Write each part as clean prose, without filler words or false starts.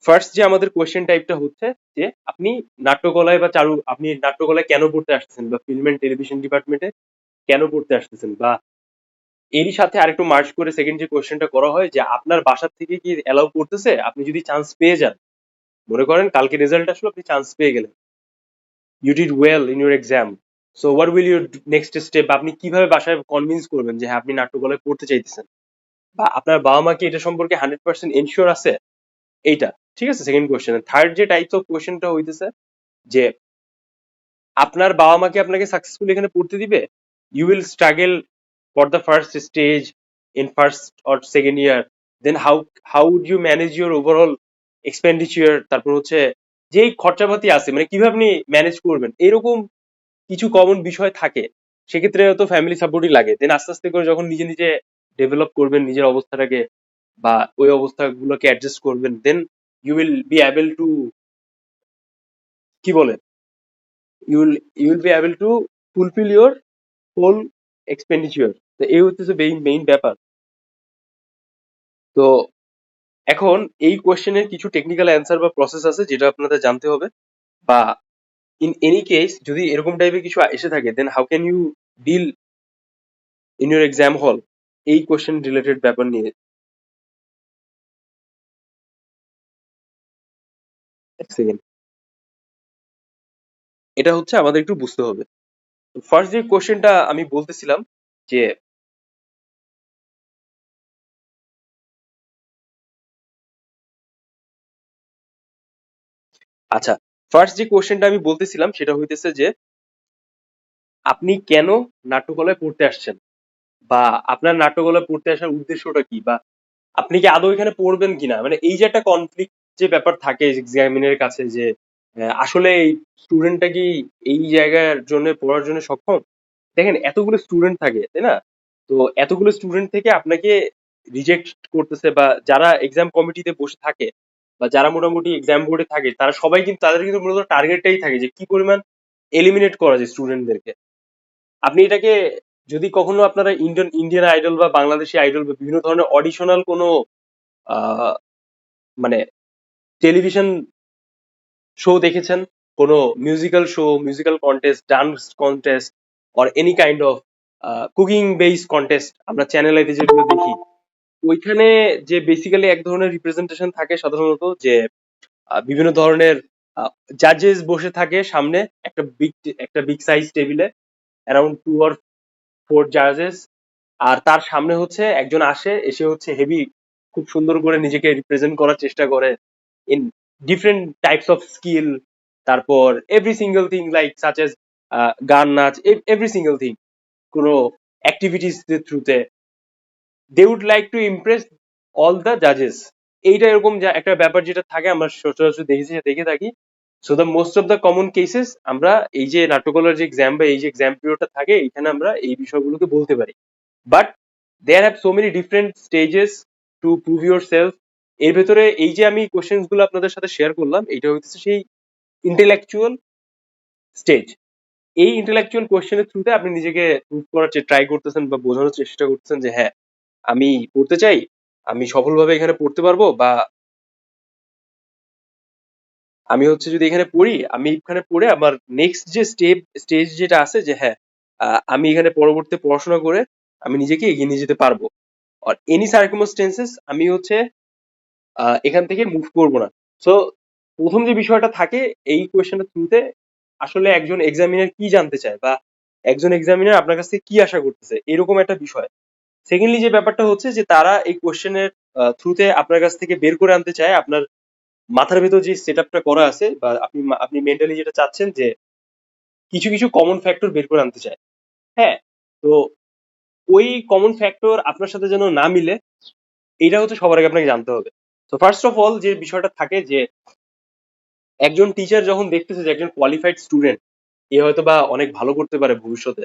First যে আমাদের question টাইপটা হচ্ছে যে আপনি নাট্যকলায় বা আপনি নাট্যকলায় কেন পড়তে আসতেছেন, বা ফিল্ম এন্ড টেলিভিশন ডিপার্টমেন্টে কেন পড়তে আসতেছেন, বা এরই সাথে আরেকটু মার্জ করে সেকেন্ড যে কোয়েশ্চেনটা করা হয় যে আপনার বাসা থেকে কি অ্যালাউ করতেছে, আপনি যদি চান্স পেয়ে যান, মনে করেন কালকে রেজাল্ট আসলো, আপনি চান্স পেয়ে গেলেন, you did well in your exam, so what will your next step, আপনি কিভাবে বাসায় কনভিন্স করবেন যে হ্যাঁ আপনি নাট্যকলায় পড়তে চাইতেছেন, বা আপনার বাবা মা কি এটা সম্পর্কে 100% এনশিওর আছে, এইটা। ঠিক আছে, সেকেন্ড কোয়েশ্চেন। থার্ড যে টাইপস অফ কোয়েশ্চেনটা হইতেছে যে আপনার বাবা মা কি আপনাকে সাকসেসফুলি এখানে পড়তে দিবে, you will struggle for the first stage in first or second year, then how how would you manage your overall expenditure, তারপর হচ্ছে যেই খরচাপাতি আছে মানে কিভাবে আপনি ম্যানেজ করবেন, এরকম কিছু কমন বিষয় থাকে। সেক্ষেত্রে তো ফ্যামিলি সাপোর্টই লাগে। দেন আস্তে আস্তে করে যখন নিজে নিজে ডেভেলপ করবেন নিজের অবস্থাটাকে, বা ওই অবস্থাগুলোকে অ্যাডজাস্ট করবেন, then you will be able to, কি বলে, you will be able to fulfil your whole expenditure. তো এই হচ্ছে মেইন মেইন ব্যাপার। তো এখন এই কোয়েশ্চেনের কিছু টেকনিক্যাল অ্যান্সার বা প্রসেস আছে যেটা আপনাদের জানতে হবে, বা ইন এনি কেস যদি এরকম টাইপের কিছু এসে থাকে, then how can you deal in your exam hall এই কোয়েশ্চেন রিলেটেড ব্যাপার নিয়ে। এক সেকেন্ড, এটা হচ্ছে আমাদের একটু বুঝতে হবে। ফার্স্ট যে কোয়েশ্চেনটা আমি বলতেছিলাম যে, আচ্ছা, ফার্স্ট যে কোয়েশ্চেনটা আমি বলতেছিলাম সেটা হইতেছে যে আপনি কেন নাট্যকলায় পড়তে আসছেন, বা আপনার নাট্যকলায় পড়তে আসার উদ্দেশ্যটা কি, বা আপনি কি আদৌ এখানে পড়বেন কিনা, মানে এই যে একটা কনফ্লিক্ট যে ব্যাপার থাকে এক্সামিনের কাছে যে আসলে এই স্টুডেন্টটা কি এই জায়গার জন্য পড়ার জন্য সক্ষম। দেখেন এতগুলো স্টুডেন্ট থাকে তাই না, তো এতগুলো স্টুডেন্ট থেকে আপনাকে রিজেক্ট করতেছে, বা যারা এক্সাম কমিটিতে বসে থাকে বা যারা মোটামুটি এক্সাম বোর্ডে থাকে, তারা সবাই কিন্তু তাদের কিন্তু মূলত টার্গেটটাই থাকে যে কি পরিমাণ এলিমিনেট করা যায় স্টুডেন্টদেরকে। আপনি এটাকে যদি কখনো আপনারা ইন্ডিয়ান ইন্ডিয়ান আইডল বা বাংলাদেশি আইডল বা বিভিন্ন ধরনের অডিশনাল কোনো আহ, মানে টেলিভিশন শো দেখেছেন, কোনো musical show, musical contest, dance contest, or any kind of cooking base contest আমরা চ্যানেল আইতে যেগুলো দেখি, ওইখানে যে বেসিক্যালি এক ধরনের রিপ্রেজেন্টেশন থাকে সাধারণত, যে বিভিন্ন ধরনের জাজেস বসে থাকে সামনে একটা বিগ সাইজ টেবিলে, অ্যারাউন্ড 2 or 4 জাজেস, আর তার সামনে হচ্ছে একজন আসে, এসে হচ্ছে হেভি খুব সুন্দর করে নিজেকে রিপ্রেজেন্ট করার চেষ্টা করে in different types of skill, তারপর every single thing like such as গান নাচ, এভরি সিঙ্গেল থিং, কোনো অ্যাক্টিভিটিস থ্রুতে they would like to impress all the জাজেস। এইটা এরকম একটা ব্যাপার যেটা থাকে আমরা সচরাচর দেখে থাকি। So the most of the common cases আমরা এই যে নাট্যকলার যে এক্সাম বা এই যে এক্সাম পিরিয়ডটা থাকে এখানে আমরা এই বিষয়গুলোকে বলতে পারি। But there have so many different stages to prove your self. এর ভেতরে এই যে আমি কোশ্চেন গুলো আপনাদের সাথে শেয়ার করলাম, এইটা হচ্ছে সেই ইন্টেলেকচুয়াল স্টেজ। এই ইন্টেলেকচুয়াল কোশ্চেনের থ্রুতে আপনি নিজেকে প্রুভ করার ট্রাই করতেছেন বা বোঝানোর চেষ্টা করতেছেন যে হ্যাঁ আমি পড়তে চাই, আমি সফলভাবে এখানে পড়তে পারবো, বা আমি হচ্ছে যদি এখানে পড়ি, আমি এখানে পড়ে আমার নেক্সট যে স্টেজ যেটা আছে যে হ্যাঁ আমি এখানে পরবর্তীতে পড়াশোনা করে আমি নিজেকে এগিয়ে নিয়ে যেতে পারবো, আর এনি সার্কামস্টেন্সেস আমি হচ্ছে এখান থেকে মুভ করবো না। সো প্রথম যে বিষয়টা থাকে এই কোয়েশ্চেনের থ্রুতে আসলে একজন এক্সামিনার কি জানতে চায়, বা একজন এক্সামিনার আপনার কাছ থেকে কি আশা করতেছে, এরকম একটা বিষয়। সেকেন্ডলি যে ব্যাপারটা হচ্ছে যে তারা এই কোয়েশ্চেনের থ্রুতে আপনার কাছ থেকে বের করে আনতে চায় আপনার মাথার ভেতর যে সেট আপটা করা আছে, বা আপনি মেন্টালি যেটা চাচ্ছেন যে কিছু কিছু কমন ফ্যাক্টর বের করে আনতে চায়। হ্যাঁ, তো ওই কমন ফ্যাক্টর আপনার সাথে যেন না মিলে, এইটা হচ্ছে সবার আগে আপনাকে জানতে হবে। তো ফার্স্ট অফ অল যে বিষয়টা থাকে যে একজন টিচার যখন দেখতেছে যে একজন কোয়ালিফাইড স্টুডেন্ট এ হয়তো বা অনেক ভালো করতে পারে ভবিষ্যতে,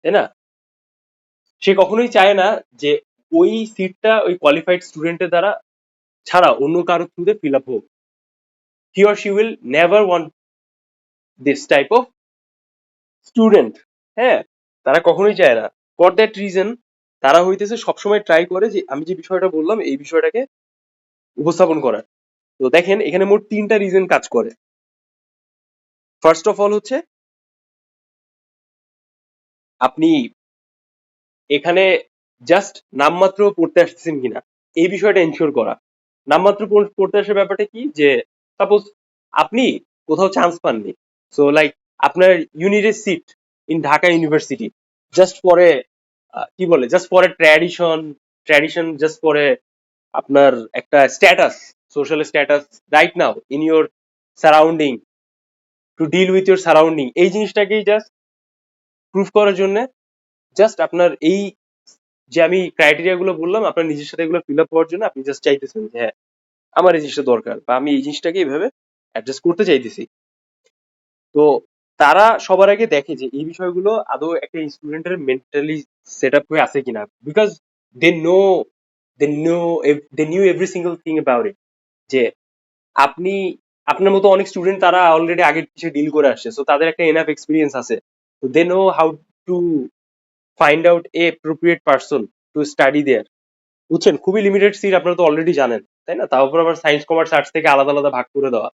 তাই না, সে কখনোই চায় না যে ওই সিটটা ওই কোয়ালিফাইড স্টুডেন্টের দ্বারা ছাড়া অন্য কারো থ্রুতে ফিল আপ হোক। He or she will never want this type of student. হ্যাঁ, তারা কখনোই চায় না। ফর দ্যাট রিজন তারা হইতেছে সবসময় ট্রাই করে যে আমি যে বিষয়টা বললাম এই বিষয়টাকে উপস্থাপন করার। তো দেখেন এখানে মোট 3টা রিজন কাজ করে। ফার্স্ট অফ অল হচ্ছে আপনি এখানে জাস্ট নামমাত্র পড়তে আসতেছেন কিনা এই বিষয়টা এনশিওর করা। নামমাত্র পড়তে আসার ব্যাপারটা কি, যে সাপোজ আপনি কোথাও চান্স পাননি, সো লাইক আপনার ইউনিটের seat in Dhaka University, just পরে কি বলে, জাস্ট পরে ট্র্যাডিশন, জাস্ট পরে আপনার একটা status, social status right now in your surrounding, to deal with your surrounding, এই জিনিসটাকেই জাস্ট প্রুফ করার জন্য, জাস্ট আপনার এই যে আমি ক্রাইটেরিয়া গুলো বললাম আপনার নিজের সাথে এগুলো ফিল আপ হওয়ার জন্য আপনি জাস্ট চাইতেছেন যে হ্যাঁ আমার এই জিনিসটা দরকার বা আমি এই জিনিসটাকে এইভাবে অ্যাডজাস্ট করতে চাইতেছি। তো তারা সবার আগে দেখে যে এই বিষয়গুলো আদৌ একটা স্টুডেন্টের মেন্টালি সেট আপ হয়ে আছে কিনা, because they know they know they knew every single thing about it, যে আপনি আপনার মতো অনেক স্টুডেন্ট তারা অলরেডি আগের কিছু ডিল করে আসছে, সো তাদের একটা এনাফ এক্সপিরিয়েন্স আছে, তো they know how to find out a appropriate person to study there. বুঝছেন, খুবই লিমিটেড সিট আপনারা তো অলরেডি জানেন, তাই না? তার উপর আবার সায়েন্স কমার্স আর্টস থেকে আলাদা আলাদা ভাগ করে দেওয়া।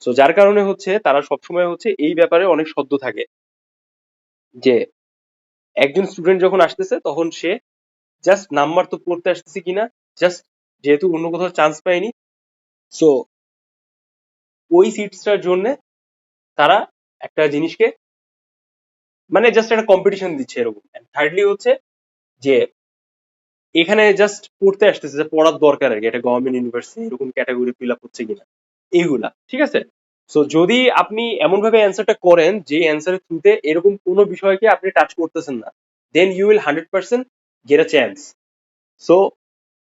সো যার কারণে হচ্ছে তারা সবসময় হচ্ছে এই ব্যাপারে অনেক সদ্য থাকে, যে একজন স্টুডেন্ট যখন আসতেছে তখন সে জাস্ট নাম্বার তো পড়তে আসতেছে কিনা, জাস্ট যেহেতু অন্য কোথাও চান্স পায়নি, সো ওই সিটসটার জন্য তারা একটা জিনিসকে মানে জাস্ট একটা কম্পিটিশন দিচ্ছে এরকম। থার্ডলি হচ্ছে যে এখানে জাস্ট পড়তে আসতেছে, যে পড়ার দরকার আর কি, এটা গভর্নমেন্ট ইউনিভার্সিটি এরকম ক্যাটাগরি ফিল আপ হচ্ছে কিনা এইগুলা, ঠিক আছে? সো যদি আপনি এমন ভাবে অ্যান্সারটা করেন যে অ্যান্সারের থ্রুতে এরকম কোনো বিষয়কে আপনি টাচ করতেছেন না, then you will 100% get a chance. So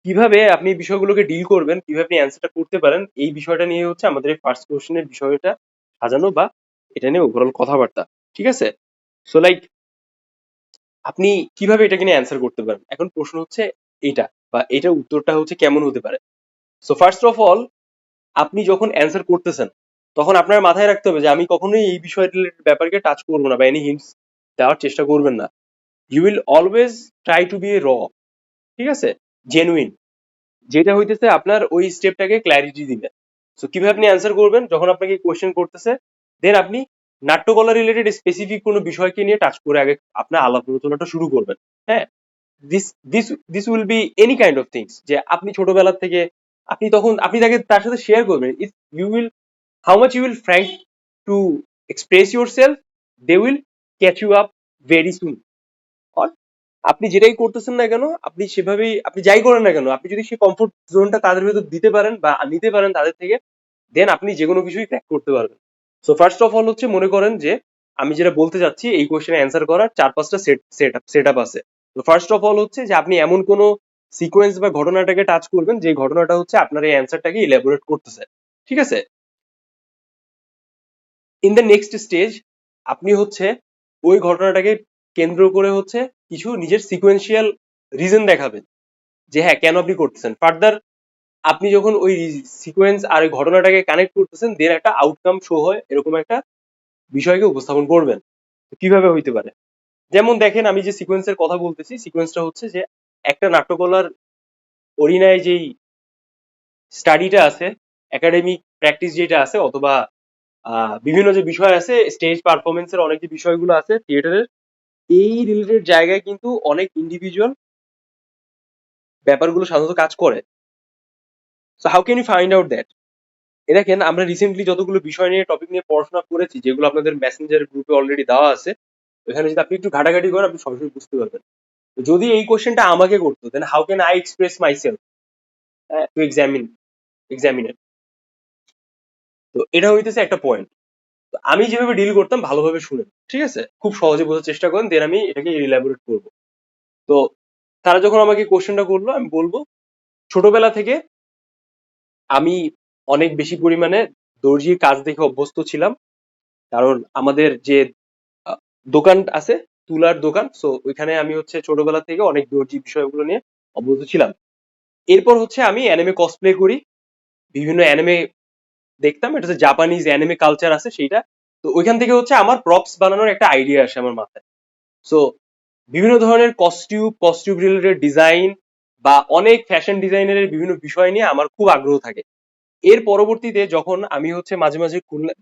কিভাবে আপনি বিষয়গুলোকে ডিল করবেন, কিভাবে আপনি অ্যান্সারটা করতে পারেন, এই বিষয়টা নিয়ে হচ্ছে আমাদের এই ফার্স্ট কোশ্চেনের বিষয়টা সাজানো বা এটা নিয়ে ওভারঅল কথাবার্তা, ঠিক আছে? সো লাইক আপনি কিভাবে এটাকে নিয়ে অ্যান্সার করতে পারেন, এখন প্রশ্ন হচ্ছে এটা, বা এটার উত্তরটা হচ্ছে কেমন হতে পারে। সো ফার্স্ট অফ অল আপনি যখন অ্যান্সার করতেছেন তখন আপনার মাথায় রাখতে হবে যে আমি কখনোই এই বিষয় রিলেটেড ব্যাপারকে টাচ করবো না বা এনি হিন্টস দেওয়ার চেষ্টা করবেন না। You will always try to be raw, ঠিক আছে, জেনুইন, যেটা হইতেছে আপনার ওই স্টেপটাকে ক্ল্যারিটি দিবে। সো কিভাবে আপনি অ্যান্সার করবেন, যখন আপনাকে কোয়েশ্চেন করতেছে দেন আপনি নাট্যকলা রিলেটেড স্পেসিফিক কোনো বিষয়কে নিয়ে টাচ করে আগে আপনার আলাপ আলোচনাটা শুরু করবেন। হ্যাঁ, this this this will be any kind of things, যে আপনি ছোটবেলা থেকে আপনি তখন আপনি তাকে তার সাথে শেয়ার করবেন, if you will how much you will frank to express your self, they will catch you up very soon. আপনি যেটাই করতেছেন না কেন, আপনি সেভাবেই আপনি যাই করেন না কেন, আপনি যদি সেই কমফোর্ট জোনটা তাদের ভেতর দিতে পারেন বা নিতে পারেন তাদের থেকে, দেন আপনি যে কোনো কিছুই ক্র্যাক করতে পারবেন। সো ফার্স্ট অফ অল হচ্ছে মনে করেন যে আমি যেটা বলতে চাচ্ছি এই কোয়েশ্চেনে অ্যান্সার করার 4-5টা সেট আপ আছে। তো ফার্স্ট অফ অল হচ্ছে যে আপনি এমন কোনো সিকোয়েন্স বা ঘটনাটাকে টাচ করবেন যে ঘটনাটা হচ্ছে আপনার এই অ্যান্সারটাকে ইলাবোরেট করতেছে, ঠিক আছে? ইন দ্য নেক্সট স্টেজ আপনি হচ্ছে ওই ঘটনাটাকে কেন্দ্র করে হচ্ছে কিছু নিজের সিকোয়েন্সিয়াল রিজন দেখাবেন, যে হ্যাঁ কেন আপনি করতেছেন। ফার্দার আপনি যখন ওই সিকোয়েন্স আর ওই ঘটনাটাকে কানেক্ট করতেছেন, দেন একটা আউটকাম শো হয় এরকম একটা বিষয়কে উপস্থাপন করবেন। কিভাবে হইতে পারে, যেমন দেখেন আমি যে সিকোয়েন্সের কথা বলতেছি, সিকোয়েন্সটা হচ্ছে যে একটা নাট্যকলার অরিনায় যেই স্টাডিটা আছে, একাডেমিক প্র্যাকটিস যেটা আছে, অথবা বিভিন্ন যে বিষয় আছে, স্টেজ পারফরমেন্সের অনেক যে বিষয়গুলো আছে থিয়েটারের, এই রিলেটেড জায়গায় কিন্তু অনেক ইন্ডিভিজুয়াল ব্যাপারগুলো সাধারণত কাজ করে। So how can you find out that? এ দেখেন আমরা রিসেন্টলি যতগুলো বিষয় নিয়ে টপিক নিয়ে পড়াশোনা করেছি, যেগুলো আপনাদের মেসেঞ্জার গ্রুপে অলরেডি দেওয়া আছে, ওখানে যদি আপনি একটু ঘাটাঘাটি করেন আপনি সরাসরি বুঝতে পারবেন। তো যদি এই কোশ্চেনটা আমাকে করতো, then how can I express my self to examine. তো এটা হইতেছে একটা পয়েন্ট। তো আমি যেভাবে ডিল করতাম ভালোভাবে শুনেন, ঠিক আছে, খুব সহজে বোঝার চেষ্টা করেন, দেন আমি এটাকে রিল্যাবোরেট করবো। তো তারা যখন আমাকে কোশ্চেনটা করলো আমি বলবো ছোটবেলা থেকে আমি অনেক বেশি পরিমাণে দর্জির কাজ দেখে অভ্যস্ত ছিলাম, কারণ আমাদের যে আহ, দোকান আছে, তুলার দোকান, সো ওইখানে আমি হচ্ছে ছোটবেলা থেকে অনেক দর্জি বিষয়গুলো নিয়ে অভ্যস্ত ছিলাম। এরপর হচ্ছে আমি অ্যানিমে কসপ্লে করি, বিভিন্ন অ্যানিমে দেখতাম, এটা হচ্ছে জাপানিজ অ্যানিমে কালচার আছে সেইটা। তো ওইখান থেকে হচ্ছে আমার প্রপস বানানোর একটা আইডিয়া আসে আমার মাথায়। সো বিভিন্ন ধরনের কস্টিউম রিলেটেড ডিজাইন বা অনেক ফ্যাশন ডিজাইনের বিভিন্ন বিষয় নিয়ে আমার খুব আগ্রহ থাকে। এর পরবর্তীতে যখন আমি হচ্ছে মাঝে মাঝে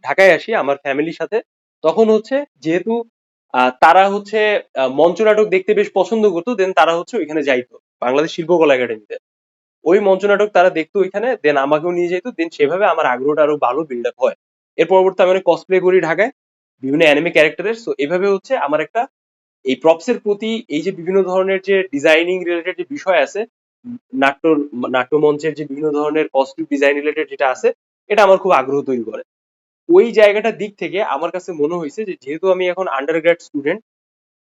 ঢাকায় আসি আমার ফ্যামিলির সাথে, তখন হচ্ছে যেহেতু তারা হচ্ছে মঞ্চ নাটক দেখতে বেশ পছন্দ করতো, দেন তারা হচ্ছে ওইখানে যাইতো বাংলাদেশ শিল্পকলা একাডেমিতে। ওই মঞ্চ নাটক তারা দেখতো ওইখানে, দেন আমাকেও নিয়ে যেত, দেন সেভাবে আমার আগ্রহটা আরো ভালো বিল্ড আপ হয়। এর পরবর্তী আমি অনেক কসপ্লে করি ঢাকায় বিভিন্ন অ্যানিমে ক্যারেক্টারের। সো এভাবে হচ্ছে আমার একটা এই প্রপসের প্রতি, এই যে বিভিন্ন ধরনের যে ডিজাইনিং রিলেটেড যে বিষয় আছে, নাট্য নাট্যমঞ্চের যে বিভিন্ন ধরনের কস্টিউম ডিজাইন রিলেটেড যেটা আছে, এটা আমার খুব আগ্রহ তৈরি করে। ওই জায়গাটার দিক থেকে আমার কাছে মনে হয়েছে যে যেহেতু আমি এখন আন্ডার গ্রাড স্টুডেন্ট,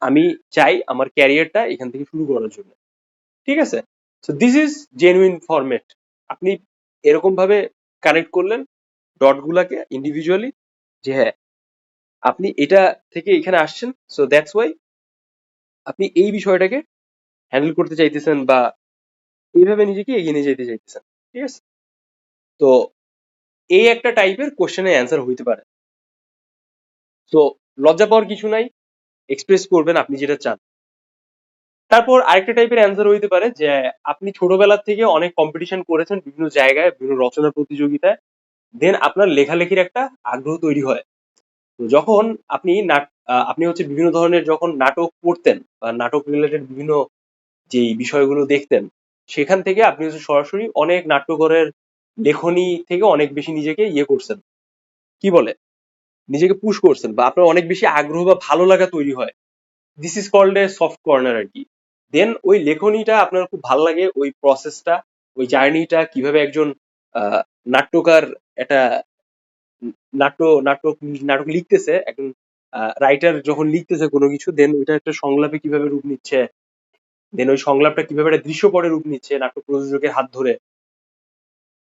আমি চাই আমার ক্যারিয়ারটা এখান থেকে শুরু করার জন্য। ঠিক আছে? So this is genuine format. আপনি এরকম ভাবে কানেক্ট করলেন ডট গুলাকে ইন্ডিভিজুয়ালি, যে হ্যাঁ আপনি এটা থেকে এখানে আসছেন, সো দ্যাটস ওয়াই আপনি এই বিষয়টাকে হ্যান্ডেল করতে চাইতেছেন বা এইভাবে নিজেকে এগিয়ে নিয়ে যেতে চাইতেছেন। ঠিক আছে? তো এই একটা টাইপের কোশ্চেনের অ্যান্সার হইতে পারে। তো লজ্জা পাওয়ার কিছু নাই, এক্সপ্রেস করবেন আপনি যেটা চান। তারপর আরেকটা টাইপের অ্যান্সার হইতে পারে যে আপনি ছোটবেলা থেকে অনেক কম্পিটিশন করেছেন বিভিন্ন জায়গায়, বিভিন্ন রচনা প্রতিযোগিতায়, দেন আপনার লেখালেখির একটা আগ্রহ তৈরি হয়। তো যখন আপনি আপনি হচ্ছে বিভিন্ন ধরনের যখন নাটক পড়তেন বা নাটক রিলেটেড বিভিন্ন যেই বিষয়গুলো দেখতেন, সেখান থেকে আপনি হচ্ছে সরাসরি অনেক নাট্যকারের লেখনী থেকে অনেক বেশি নিজেকে ইয়ে করছেন, কি বলে, নিজেকে পুশ করছেন, বা আপনার অনেক বেশি আগ্রহ বা ভালো লাগা তৈরি হয়। This is called a soft corner আর কি। দেন ওই লেখনীটা আপনার খুব ভালো লাগে, ওই প্রসেসটা, ওই জার্নিটা, কিভাবে একজন নাট্যকার একটা নাট্য নাটক নাটক লিখতেছে, একজন রাইটার যখন লিখতেছে কোনো কিছু, দেন ওইটা একটা সংলাপে কিভাবে রূপ নিচ্ছে, দেন ওই সংলাপটা কিভাবে একটা দৃশ্যপটে রূপ নিচ্ছে নাটক প্রযোজকের হাত ধরে,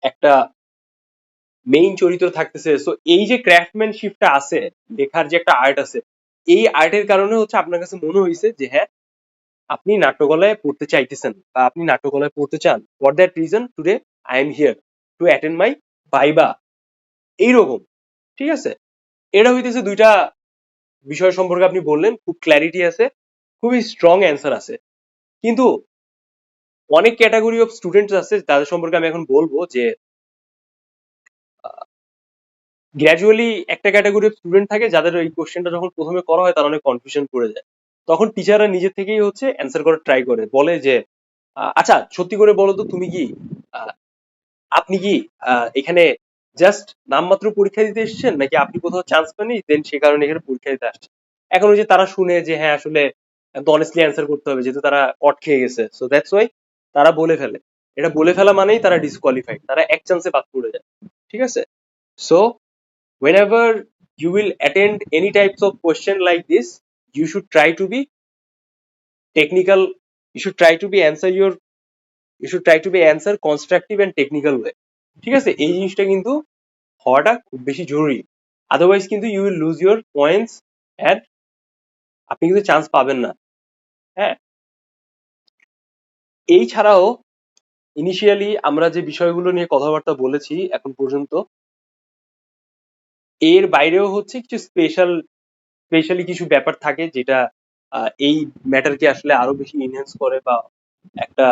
একটা মেইন চরিত্র থাকতেছে। সো এই যে ক্রাফটম্যানশিপটা আছে, লেখার যে একটা আর্ট আছে, এই আর্টের কারণে হচ্ছে আপনার কাছে মনে হয়েছে যে হ্যাঁ আপনি নাট্যকলায় পড়তে চাইতেছেন বা আপনি নাট্যকলায় পড়তে চান। For that reason today I am here to attend my viva, এইরকম। ঠিক আছে? এটা হইতেছে দুইটা বিষয় সম্পর্কে আপনি বললেন, খুব ক্ল্যারিটি আছে, খুবই স্ট্রং অ্যান্সার আছে। কিন্তু অনেক ক্যাটাগরি অফ স্টুডেন্টস আছে তাদের সম্পর্কে আমি এখন বলবো যে গ্র্যাজুয়ালি একটা ক্যাটাগরি অফ স্টুডেন্ট থাকে যাদের এই কোশ্চেনটা যখন প্রথমে করা হয় তারা অনেক কনফিউশন পড়ে যায়। তখন টিচাররা নিজে থেকেই হচ্ছে অ্যান্সার করার ট্রাই করে, বলে যে আচ্ছা সত্যি করে বলো তো তুমি কি আহ, আপনি কি এখানে জাস্ট নামমাত্র পরীক্ষা দিতে এসেছেন, নাকি আপনি কোথাও চান্স পাননি দেন সে কারণে এখানে পরীক্ষা দিতে আসছেন। এখন ওই যে তারা শুনে যে হ্যাঁ আসলে অনেস্টলি অ্যান্সার করতে হবে যেহেতু তারা কট খেয়ে গেছে, সো দ্যাটস ওয়াই তারা বলে ফেলে। এটা বলে ফেলা মানেই তারা ডিসকোয়ালিফাইড, তারা এক চান্সে বাদ পড়ে যায়। ঠিক আছে? So whenever you will attend any types of question like this, you should try to be technical, you should try to be answer your, you should try to be answer constructive and technical way। ঠিক আছে? এই জিনিসটা কিন্তু হওয়াটা খুব বেশি জরুরি, otherwise কিন্তু you will lose your points and আপনি কিন্তু চান্স পাবেন না। হ্যাঁ, এই ছাড়াও ইনিশিয়ালি আমরা যে বিষয়গুলো নিয়ে কথাবার্তা বলেছি এখন পর্যন্ত, এর বাইরেও হচ্ছে কিছু স্পেশালি কিছু ব্যাপার থাকে যেটা এই ম্যাটারকে আসলে আরো বেশি ইনহ্যান্স করে, বা একটা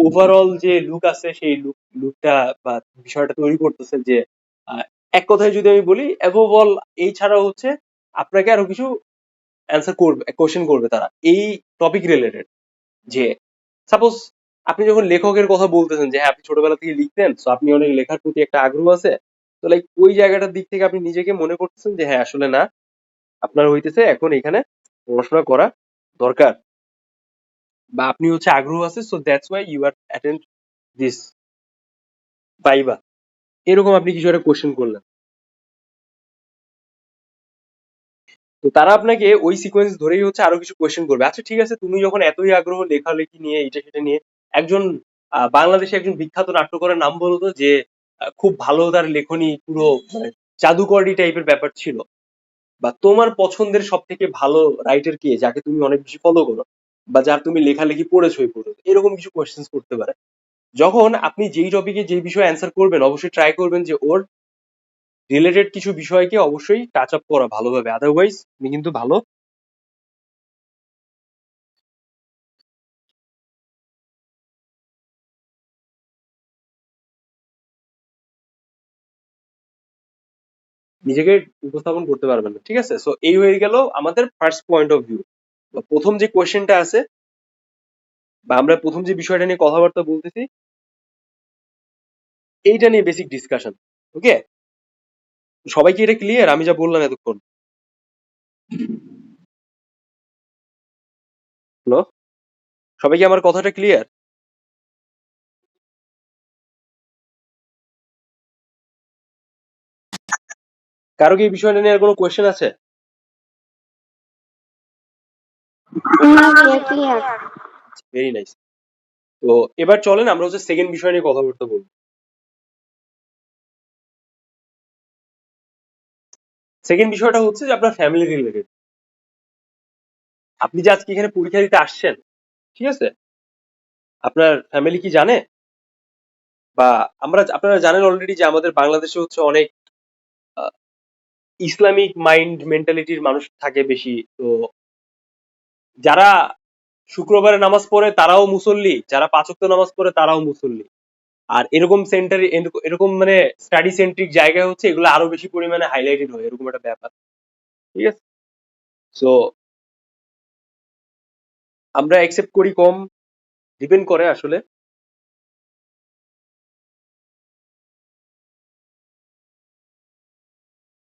ওভারঅল যে লুক আছে সেই লুকটা বা বিষয়টা তৈরি করতেছে যে আহ, এক কথায় যদি আমি বলি অ্যাবভ অল, এই ছাড়াও হচ্ছে আপনাকে আরো কিছু অ্যান্সার করবে, কোশ্চেন করবে তারা এই টপিক রিলেটেড। যে সাপোজ আপনি যখন লেখকের কথা বলতেছেন যে হ্যাঁ আপনি ছোটবেলা থেকে লিখতেন, তো আপনি অনেক লেখার প্রতি একটা আগ্রহ আছে, তো লাইক ওই জায়গাটার দিক থেকে আপনি নিজেকে মনে করতেছেন যে হ্যাঁ আসলে না, আপনার হইতেছে এখন এখানে পড়াশোনা করা দরকার, বা আপনি হচ্ছে আগ্রহ আছে, so that's why you are attend this viva, এরকম আপনি কিছু একটা কোশ্চেন করলেন। তো তারা আপনাকে ওই সিকোয়েন্স ধরেই হচ্ছে আরো কিছু কোশ্চেন করবে। আচ্ছা ঠিক আছে, তুমি যখন এতই আগ্রহ লেখালেখি নিয়ে এটা সেটা নিয়ে, একজন বাংলাদেশে একজন বিখ্যাত নাট্যকারের নাম বলো তো, যে খুব ভালো তার লেখনী পুরো মানে জাদুকরি টাইপের ব্যাপার ছিল, বা তোমার পছন্দের সব থেকে ভালো রাইটার কে যাকে তুমি অনেক বেশি ফলো করো, বা যার তুমি লেখালেখি পড়েছোই পড়ো, এরকম কিছু কোশ্চেন করতে পারে। যখন আপনি যেই টপিকে যেই বিষয়ে অ্যান্সার করবেন অবশ্যই ট্রাই করবেন যে ওর রিলেটেড কিছু বিষয়কে অবশ্যই টাচ আপ করা ভালোভাবে, আদারওয়াইজ তুমি কিন্তু ভালো নিজেকে উপস্থাপন করতে পারবেন না, ঠিক আছে? সো এই হয়ে গেল আমাদের ফার্স্ট পয়েন্ট অফ ভিউ, প্রথম যে কোয়েশ্চেনটা আছে বা আমরা প্রথম যে বিষয়টা নিয়ে কথাবার্তা বলতেছি এইটা নিয়ে বেসিক ডিসকাশন। ওকে, সবাই কি এটা ক্লিয়ার আমি যা বললাম এতক্ষণ? হ্যালো, সবাই কি আমার কথাটা ক্লিয়ার? কারো কি এই বিষয়টা নিয়ে আর কোনো কোয়েশ্চেন আছে? না ভাইয়া ক্লিয়ার। Very nice. তো এবার চলেন আমরা হচ্ছে সেকেন্ড বিষয় নিয়ে কথাবার্তা বলবো। সেকেন্ড বিষয়টা হচ্ছে যে আপনার ফ্যামিলি রিলেটেড। আপনি যে আজকে এখানে পরীক্ষা দিতে আসছেন, ঠিক আছে, আপনার ফ্যামিলি কি জানে? বা আপনারা জানেন অলরেডি যে আমাদের বাংলাদেশে হচ্ছে অনেক আহ, ইসলামিক মাইন্ড মেন্টালিটির মানুষ থাকে বেশি। তো যারা শুক্রবারে নামাজ পড়ে তারাও মুসল্লি, যারা পাঁচ ওয়াক্ত নামাজ পড়ে তারাও মুসল্লি। আর এরকম সেন্টারে এরকম মানে স্টাডি সেন্ট্রিক জায়গায় হচ্ছে এগুলো আরো বেশি পরিমাণে হাইলাইটেড হয়, এরকম একটা ব্যাপার, ঠিক আছে? সো আমরা অ্যাকসেপ্ট করি কম, ডিপেন্ড করে আসলে।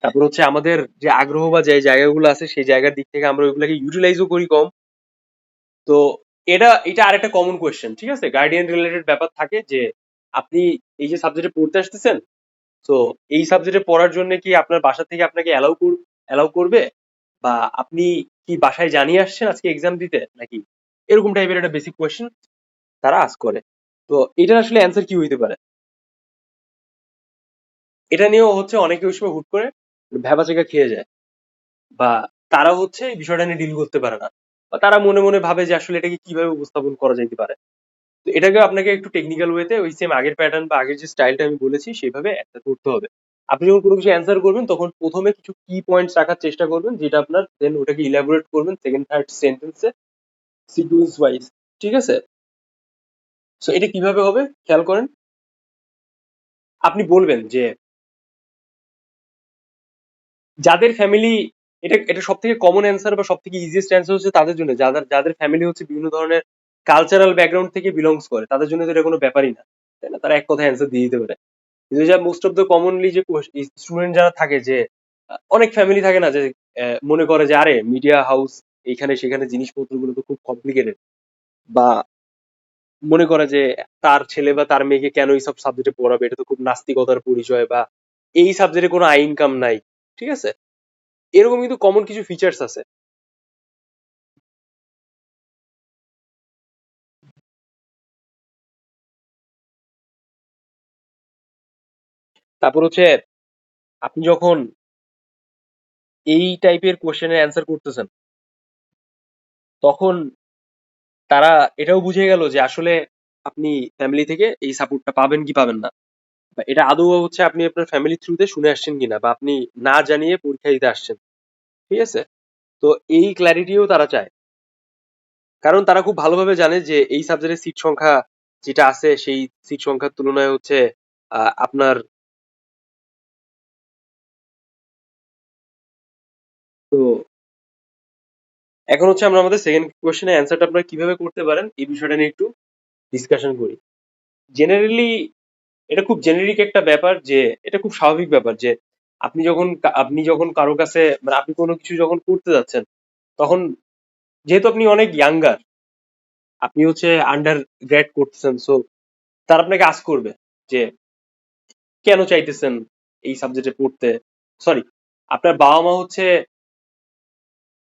তারপর হচ্ছে আমাদের যে আগ্রহ বা যে জায়গাগুলো আছে সেই জায়গার দিক থেকে আমরা ওইগুলোকে ইউটিলাইজও করি কম। তো এটা আরেকটা কমন কোয়েশ্চেন, ঠিক আছে? গার্ডিয়ান রিলেটেড ব্যাপার থাকে যে আপনি এই যে সাবজেক্টে পড়তে আসতেছেন, তো এই সাবজেক্টে পড়ার জন্য কি আপনার বাসা থেকে আপনাকে অ্যালাউ করবে, বা আপনি কি বাসায় জানিয়ে আসছেন আজকে এক্সাম দিতে নাকি, এরকম টাইপের একটা বেসিক কোয়েশ্চেন তারা আস্ক করে। তো এটার আসলে অ্যান্সার কি হইতে পারে? এটা নিয়েও হচ্ছে অনেকে ওই সময় হুট করে ভ্যাবাচ্যাকা খেয়ে যায়, বা তারা হচ্ছে এই বিষয়টা নিয়ে ডিল করতে পারে না, বা তারা মনে মনে ভাবে যে আসলে এটাকে কিভাবে উপস্থাপন করা যেতে পারে। তো এটাকে আপনাকে একটু টেকনিক্যাল ওয়েতে ওই সেম আগের প্যাটার্ন বা আগের যে স্টাইলটা আমি বলেছি সেইভাবে একটা করতে হবে। আপনি যখন কোনো কিছু অ্যান্সার করবেন তখন প্রথমে কিছু কি পয়েন্টস রাখার চেষ্টা করবেন, যেটা আপনার দেন ওটাকে ইলাবোরেট করবেন সেকেন্ড থার্ড সেন্টেন্সে সিকুয়েন্স ওয়াইজ, ঠিক আছে? সো এটা কিভাবে হবে খেয়াল করেন। আপনি বলবেন যে যাদের ফ্যামিলি, এটা এটা সব থেকে কমন অ্যান্সার বা সব থেকে ইজিয়েস্ট অ্যান্সার হচ্ছে তাদের জন্য যাদের যাদের ফ্যামিলি হচ্ছে বিভিন্ন ধরনের কালচারাল ব্যাকগ্রাউন্ড থেকে বিলংস করে, তাদের জন্য তো এটা কোনো ব্যাপারই না, তাই না? তারা এক কথায় অ্যান্সার দিয়ে দিতে পারে। কিন্তু যা মোস্ট অফ দ্য কমনলি যে স্টুডেন্ট যারা থাকে যে অনেক ফ্যামিলি থাকে না যে মনে করে যে আরে মিডিয়া হাউস এইখানে সেখানে জিনিসপত্রগুলো তো খুব কমপ্লিকেটেড, বা মনে করে যে তার ছেলে বা তার মেয়েকে কেন এইসব সাবজেক্টে পড়াবে, এটা তো খুব নাস্তিকতার পরিচয়, বা এই সাবজেক্টে কোনো ইনকাম নাই, ঠিক আছে? এরকম কিন্তু কমন কিছু ফিচার্স আছে। তারপর হচ্ছে আপনি যখন এই টাইপের কোশ্চেনের অ্যান্সার করতেছেন তখন তারা এটাও বুঝে গেল যে আসলে আপনি ফ্যামিলি থেকে এই সাপোর্টটা পাবেন কি পাবেন না, বা এটা আদৌ হচ্ছে আপনি আপনার ফ্যামিলি থ্রুতে শুনে আসছেন কিনা, বা আপনি না জানিয়ে পরীক্ষা দিতে আসছেন, ঠিক আছে? তো এই ক্ল্যারিটিও তারা চায়, কারণ তারা খুব ভালোভাবে জানে যে এই সাবজেক্টের সিট সংখ্যা যেটা আছে সেই সিট সংখ্যার তুলনায় হচ্ছে আপনার, তো এখন হচ্ছে আমরা আমাদের সেকেন্ড কোয়েশ্চেনের অ্যান্সারটা আপনারা কিভাবে করতে পারেন এই বিষয়টা নিয়ে একটু ডিসকাশন করি। জেনারেলি এটা খুব জেনেরিক একটা ব্যাপার যে এটা খুব স্বাভাবিক ব্যাপার যে আপনি যখন কারো কাছে মানে আপনি কোনো কিছু যখন করতে যাচ্ছেন তখন যেহেতু আপনি অনেক ইয়াঙ্গার, আপনি হচ্ছে আন্ডার গ্রেড করতেছেন, সো তারা আপনাকে আস্ক করবে যে কেন চাইতেছেন এই সাবজেক্টে পড়তে, সরি আপনার বাবা মা হচ্ছে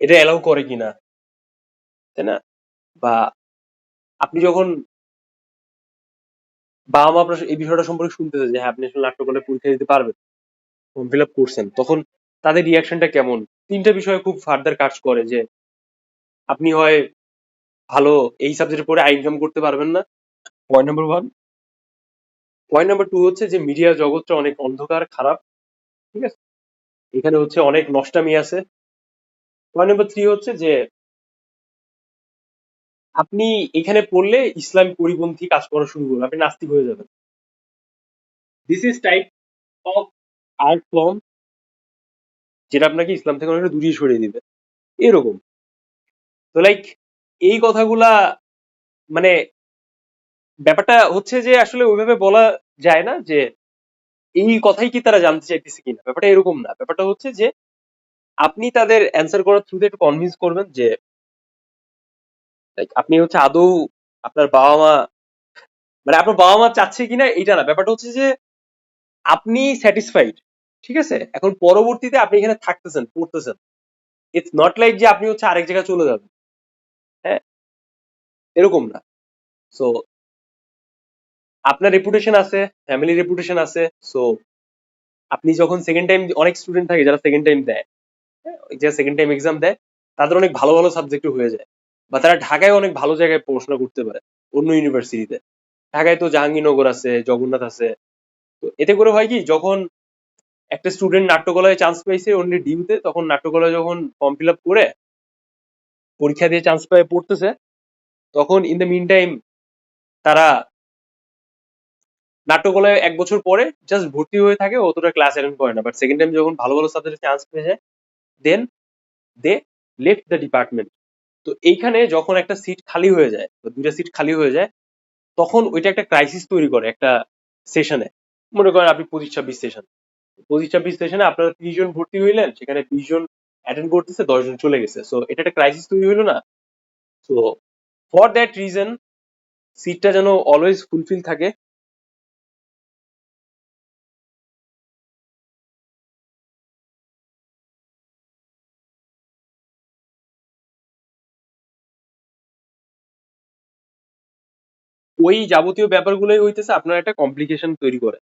এটা অ্যালাউ করে কিনা, তাই না? বা আপনি যখন বাবা মা আপনার এই বিষয়টা সম্পর্কে শুনতেছে যে হ্যাঁ আপনি আসলে নাট্যকলায় পরীক্ষা দিতে পারবেন, ফর্ম ফিল আপ করছেন, তখন তাদের রিয়াকশনটা কেমন? তিনটা বিষয় খুব ফার্দার কাজ করে যে আপনি হয় ভালো এই সাবজেক্টে পড়ে ইনকাম করতে পারবেন না, point number one. Point number two হচ্ছে যে মিডিয়া জগৎটা অনেক অন্ধকার খারাপ, ঠিক আছে, এখানে হচ্ছে অনেক নষ্টামি আছে। পয়েন্ট নাম্বার থ্রি হচ্ছে যে আপনি এখানে পড়লে ইসলাম পরিপন্থী কাজ করা শুরু করবেন, আপনি নাস্তিক হয়ে যাবেন। This is type of art form যেটা আপনাকে ইসলাম থেকে অনেকটা দূরিয়ে সরিয়ে দিবে, এরকম। তো লাইক এই কথাগুলা মানে ব্যাপারটা হচ্ছে যে আসলে ওইভাবে বলা যায় না যে এই কথাই কি তারা জানতে চাইতেছে কিনা, ব্যাপারটা এরকম না। ব্যাপারটা হচ্ছে যে আপনি তাদের অ্যান্সার করার থ্রুতে একটু কনভিন্স করবেন যে লাইক আপনি হচ্ছে আদৌ আপনার বাবা মা, মানে আপনার বাবা মা চাচ্ছে কিনা এটা না, ব্যাপারটা হচ্ছে যে আপনি স্যাটিসফাইড, ঠিক আছে? এখন পরবর্তীতে আপনি এখানে থাকতেছেন, পড়তেছেন, ইটস নট লাইক যে আপনি হচ্ছে আরেক জায়গায় চলে যাবেন, হ্যাঁ, এরকম না। সো আপনার রেপুটেশন আছে, ফ্যামিলি রেপুটেশন আছে। সো আপনি যখন সেকেন্ড টাইম, অনেক স্টুডেন্ট থাকে যারা সেকেন্ড টাইম দেয়, হ্যাঁ, যারা সেকেন্ড টাইম এক্সাম দেয়, তাদের অনেক ভালো ভালো সাবজেক্ট হয়ে যায়, বা তারা ঢাকায় অনেক ভালো জায়গায় পড়াশোনা করতে পারে, অন্য ইউনিভার্সিটিতে। ঢাকায় তো জাহাঙ্গীরনগর আছে, জগন্নাথ আছে। তো এতে করে হয় কি, যখন একটা স্টুডেন্ট নাট্যকলায় চান্স পাইছে অনলি ডিউতে, তখন নাট্যকলায় যখন ফর্ম ফিল আপ করে পরীক্ষা দিয়ে চান্স পেয়ে পড়তেছে, তখন ইন দ্য মিন টাইম তারা নাট্যকলায় 1 বছর পরে জাস্ট ভর্তি হয়ে থাকে, অতটা ক্লাস অ্যাটেন্ড করে না। বাট সেকেন্ড টাইম যখন ভালো ভালো সাবজেক্টে চান্স পেয়ে যায়, দেন দে লেফট দ্য ডিপার্টমেন্ট। তো এইখানে যখন একটা সিট খালি হয়ে যায় বা দুইটা সিট খালি হয়ে যায়, তখন ওইটা একটা ক্রাইসিস তৈরি করে একটা সেশনে। মনে করেন আপনি 25-26 সেশন, 25-26 সেশনে আপনারা 30 জন ভর্তি হইলেন, সেখানে 20 জন অ্যাটেন্ড করতেছে, 10 জন চলে গেছে। সো এটা একটা ক্রাইসিস তৈরি হইলো না? সো ফর দ্যাট রিজন সিটটা যেন অলওয়েজ ফুলফিল থাকে। ওই যাবতীয় ব্যাপারগুলোই হইতেছে আপনার একটা কমপ্লিকেশন তৈরি করে,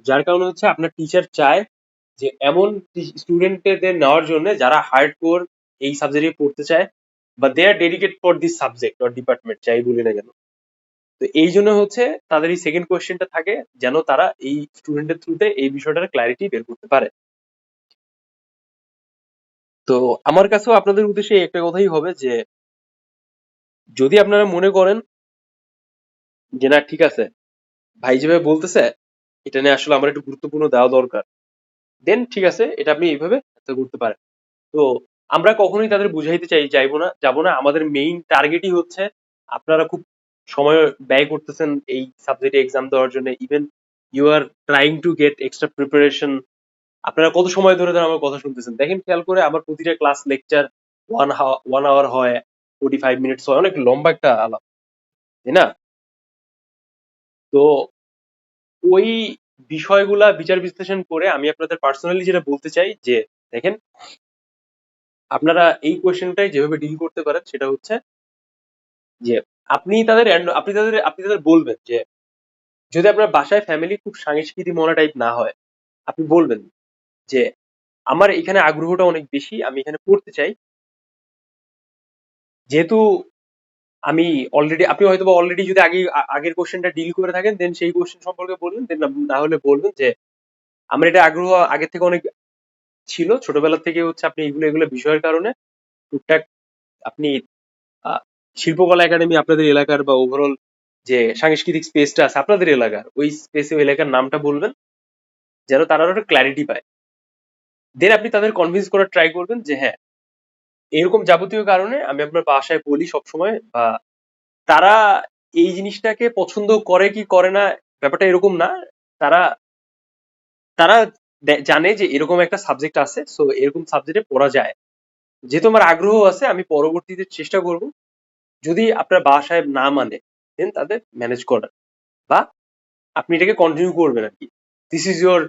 যার কারণে হচ্ছে আপনার টিচার চায় যে এমন স্টুডেন্টদের নেওয়ার জন্য যারা হার্ড কোর এই সাবজেক্টে পড়তে চায়, বা they are dedicate for this subject or department, যাই বলি না কেন। তো এই জন্য হচ্ছে তাদের এই সেকেন্ড কোয়েশ্চেনটা থাকে, যেন তারা এই স্টুডেন্টের থ্রুতে এই বিষয়টার ক্ল্যারিটি বের করতে পারে। তো আমার কাছেও আপনাদের উদ্দেশ্যে একটা কথাই হবে যে যদি আপনারা মনে করেন যে না ঠিক আছে, ভাই যেভাবে বলতেছে এটা নিয়ে আসলে আমার একটু গুরুত্বপূর্ণ দেওয়া দরকার, দেন ঠিক আছে, এটা আপনি এইভাবে করতে পারেন। তো আমরা কখনোই তাদের বুঝাইতে যাইবো না, যাবো না। আমাদের মেইন টার্গেটই হচ্ছে আপনারা খুব সময় ব্যয় করতেছেন এই সাবজেক্টে এক্সাম দেওয়ার জন্য, even you are trying to get extra preparation. আপনারা কত সময় ধরে ধরে আমার কথা শুনতেছেন, দেখেন খেয়াল করে, আমার প্রতিটা ক্লাস লেকচার 1 আওয়ার হয়, 45 মিনিটস হয়, অনেক লম্বা একটা আলাপ, তাই না? তো ওই বিষয়গুলা বিচার বিশ্লেষণ করে আমি আপনাদের পার্সোনালি যেটা বলতে চাই যে দেখেন, আপনারা এই কোয়েশ্চেনটাই যেভাবে ডিল করতে পারেন সেটা হচ্ছে যে আপনি তাদের বলবেন যে যদি আপনার বাসায় ফ্যামিলি খুব সাংস্কৃতিক মনা টাইপ না হয়, আপনি বলবেন যে আমার এখানে আগ্রহটা অনেক বেশি, আমি এখানে পড়তে চাই। যেহেতু আমি অলরেডি, আপনি হয়তো অলরেডি যদি আগের কোশ্চেনটা ডিল করে থাকেন, দেন সেই কোশ্চেন সম্পর্কে বলবেন। দেন না হলে বলবেন যে আমার এটা আগ্রহ আগে থেকে অনেক ছিল, ছোটবেলা থেকে হচ্ছে আপনি এগুলো এগুলো বিষয়ের কারণে টুকটাক আপনি শিল্পকলা একাডেমি আপনাদের এলাকার বা ওভারঅল যে সাংস্কৃতিক স্পেসটা আছে আপনাদের এলাকার, ওই স্পেসে ওই এলাকার নামটা বলবেন, যেন তারা একটা ক্ল্যারিটি পায়। দেন আপনি তাদের কনভিন্স করার ট্রাই করবেন যে হ্যাঁ, এরকম যাবতীয় কারণে আমি আপনার বাসায় বলি সবসময়, বা তারা এই জিনিসটাকে পছন্দ করে কি করে না, ব্যাপারটা এরকম না। তারা তারা জানে যে এরকম একটা সাবজেক্ট আছে, সো এরকম সাবজেক্টে পড়া যায়। যেহেতু আমার আগ্রহ আছে, আমি পরবর্তীতে চেষ্টা করব, যদি আপনার বাসায় না মানে দেন তাদের ম্যানেজ করার, বা আপনি এটাকে কন্টিনিউ করবেন আর কি। This is your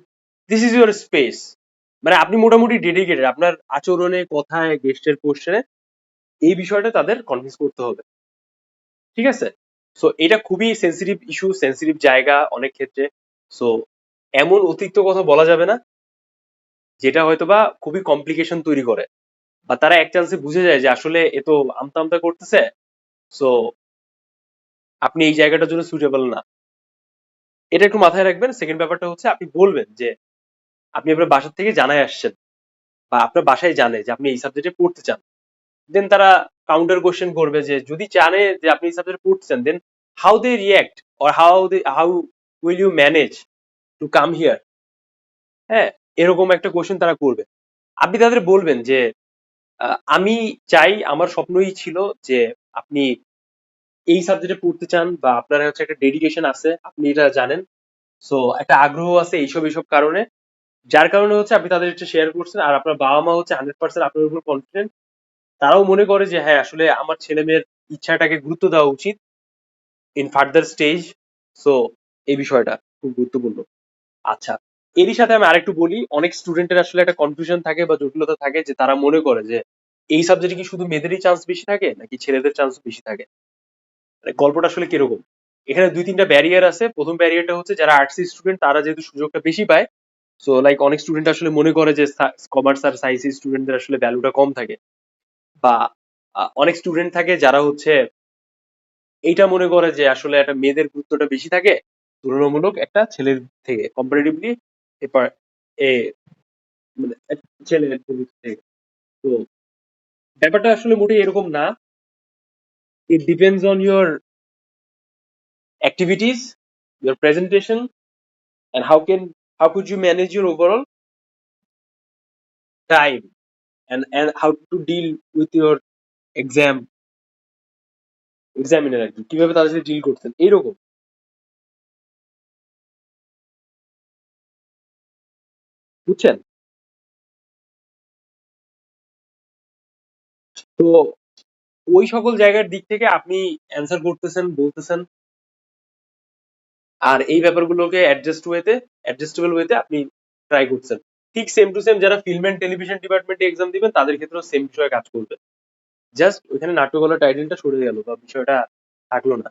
this is your space. মানে আপনি মোটামুটি ডেডিকেটেড আপনার আচরণে, কথায়, গেস্টের কোশ্চেনে, এই বিষয়টা তাদের কনভিন্স করতে হবে, ঠিক আছে? সো এটা খুবই সেন্সিটিভ ইস্যু, সেন্সিটিভ জায়গা অনেক ক্ষেত্রে। সো এমন অতিরিক্ত কথা বলা যাবে না যেটা হয়তোবা খুবই কমপ্লিকেশন তৈরি করে, বা তারা এক চান্সে বুঝে যায় যে আসলে এ তো আমতা আমতা করতেছে, সো আপনি এই জায়গাটার জন্য সুইটেবল না। এটা একটু মাথায় রাখবেন। সেকেন্ড ব্যাপারটা হচ্ছে আপনি বলবেন যে আপনি আপনার বাসা থেকে জানায় আসছেন, বা আপনার বাসায় জানে যে আপনি এই সাবজেক্টে পড়তে চান। দেন তারা কাউন্টার কোশ্চেন করবে যে যদি জানে যে আপনি এই সাবজেক্টে পড়তে চান, then how they react, or how will you manage to come here. হ্যাঁ, এরকম একটা কোশ্চেন তারা করবে। আপনি তাদের বলবেন যে আমি চাই, আমার স্বপ্নই ছিল যে আপনি এই সাবজেক্টে পড়তে চান বা আপনার হচ্ছে একটা ডেডিকেশন আছে, আপনি এটা জানেন। সো একটা আগ্রহ আছে এইসব এইসব কারণে, যার কারণে হচ্ছে আপনি তাদের এটা শেয়ার করছেন। আর আপনার বাবা মা হচ্ছে 100% আপনার উপর কনফিডেন্ট। তারাও মনে করে যে হ্যাঁ, আসলে আমার ছেলে মেয়ের ইচ্ছাটাকে গুরুত্ব দেওয়া উচিত ইন ফার্দার স্টেজ। সো এই বিষয়টা খুব গুরুত্বপূর্ণ। আচ্ছা, এরই সাথে আমি আরেকটু বলি, অনেক স্টুডেন্টের আসলে একটা কনফিউশন থাকে বা জটিলতা থাকে যে তারা মনে করে যে এই সাবজেক্টে কি শুধু মেয়েদেরই চান্স বেশি থাকে নাকি ছেলেদের চান্স বেশি থাকে। মানে গল্পটা আসলে কিরকম, এখানে দুই তিনটা ব্যারিয়ার আছে। প্রথম ব্যারিয়ারটা হচ্ছে যারা আর্টস স্টুডেন্ট তারা যেহেতু সুযোগটা বেশি পায়, সো লাইক অনেক স্টুডেন্ট আসলে মনে করে যে কমার্স আর সায়েন্স স্টুডেন্টদের আসলে ভ্যালুটা কম থাকে। বা অনেক স্টুডেন্ট থাকে যারা হচ্ছে এইটা মনে করে যে আসলে একটা মেয়েদের গুরুত্বটা বেশি থাকে তুলনামূলক একটা ছেলের থেকে কম্পারেটিভলি। এরপর এ মানে ছেলের থেকে। তো ব্যাপারটা আসলে মোটেই এরকম না। It depends on your activities, your presentation, and how could you manage your overall time, and how to deal with your exam examiner আর কি, কিভাবে তাদের সাথে ডিল করতেন এইরকম, বুঝছেন? তো ওই সকল জায়গার দিক থেকে আপনি অ্যান্সার করতেছেন, বলতেছেন। আর এই ব্যাপারগুলোকে অ্যাডজাস্টেবল ওয়েতে আপনি ট্রাই করছেন। ঠিক সেম টু সেম যারা ফিল্ম এন্ড টেলিভিশন ডিপার্টমেন্টে এক্সাম দিবেন তাদের ক্ষেত্রেও সেম বিষয়ে কাজ করবে। জাস্ট ওইখানে নাট্যকলা টাইটেলটা সরে গেল বা বিষয়টা থাকলো না।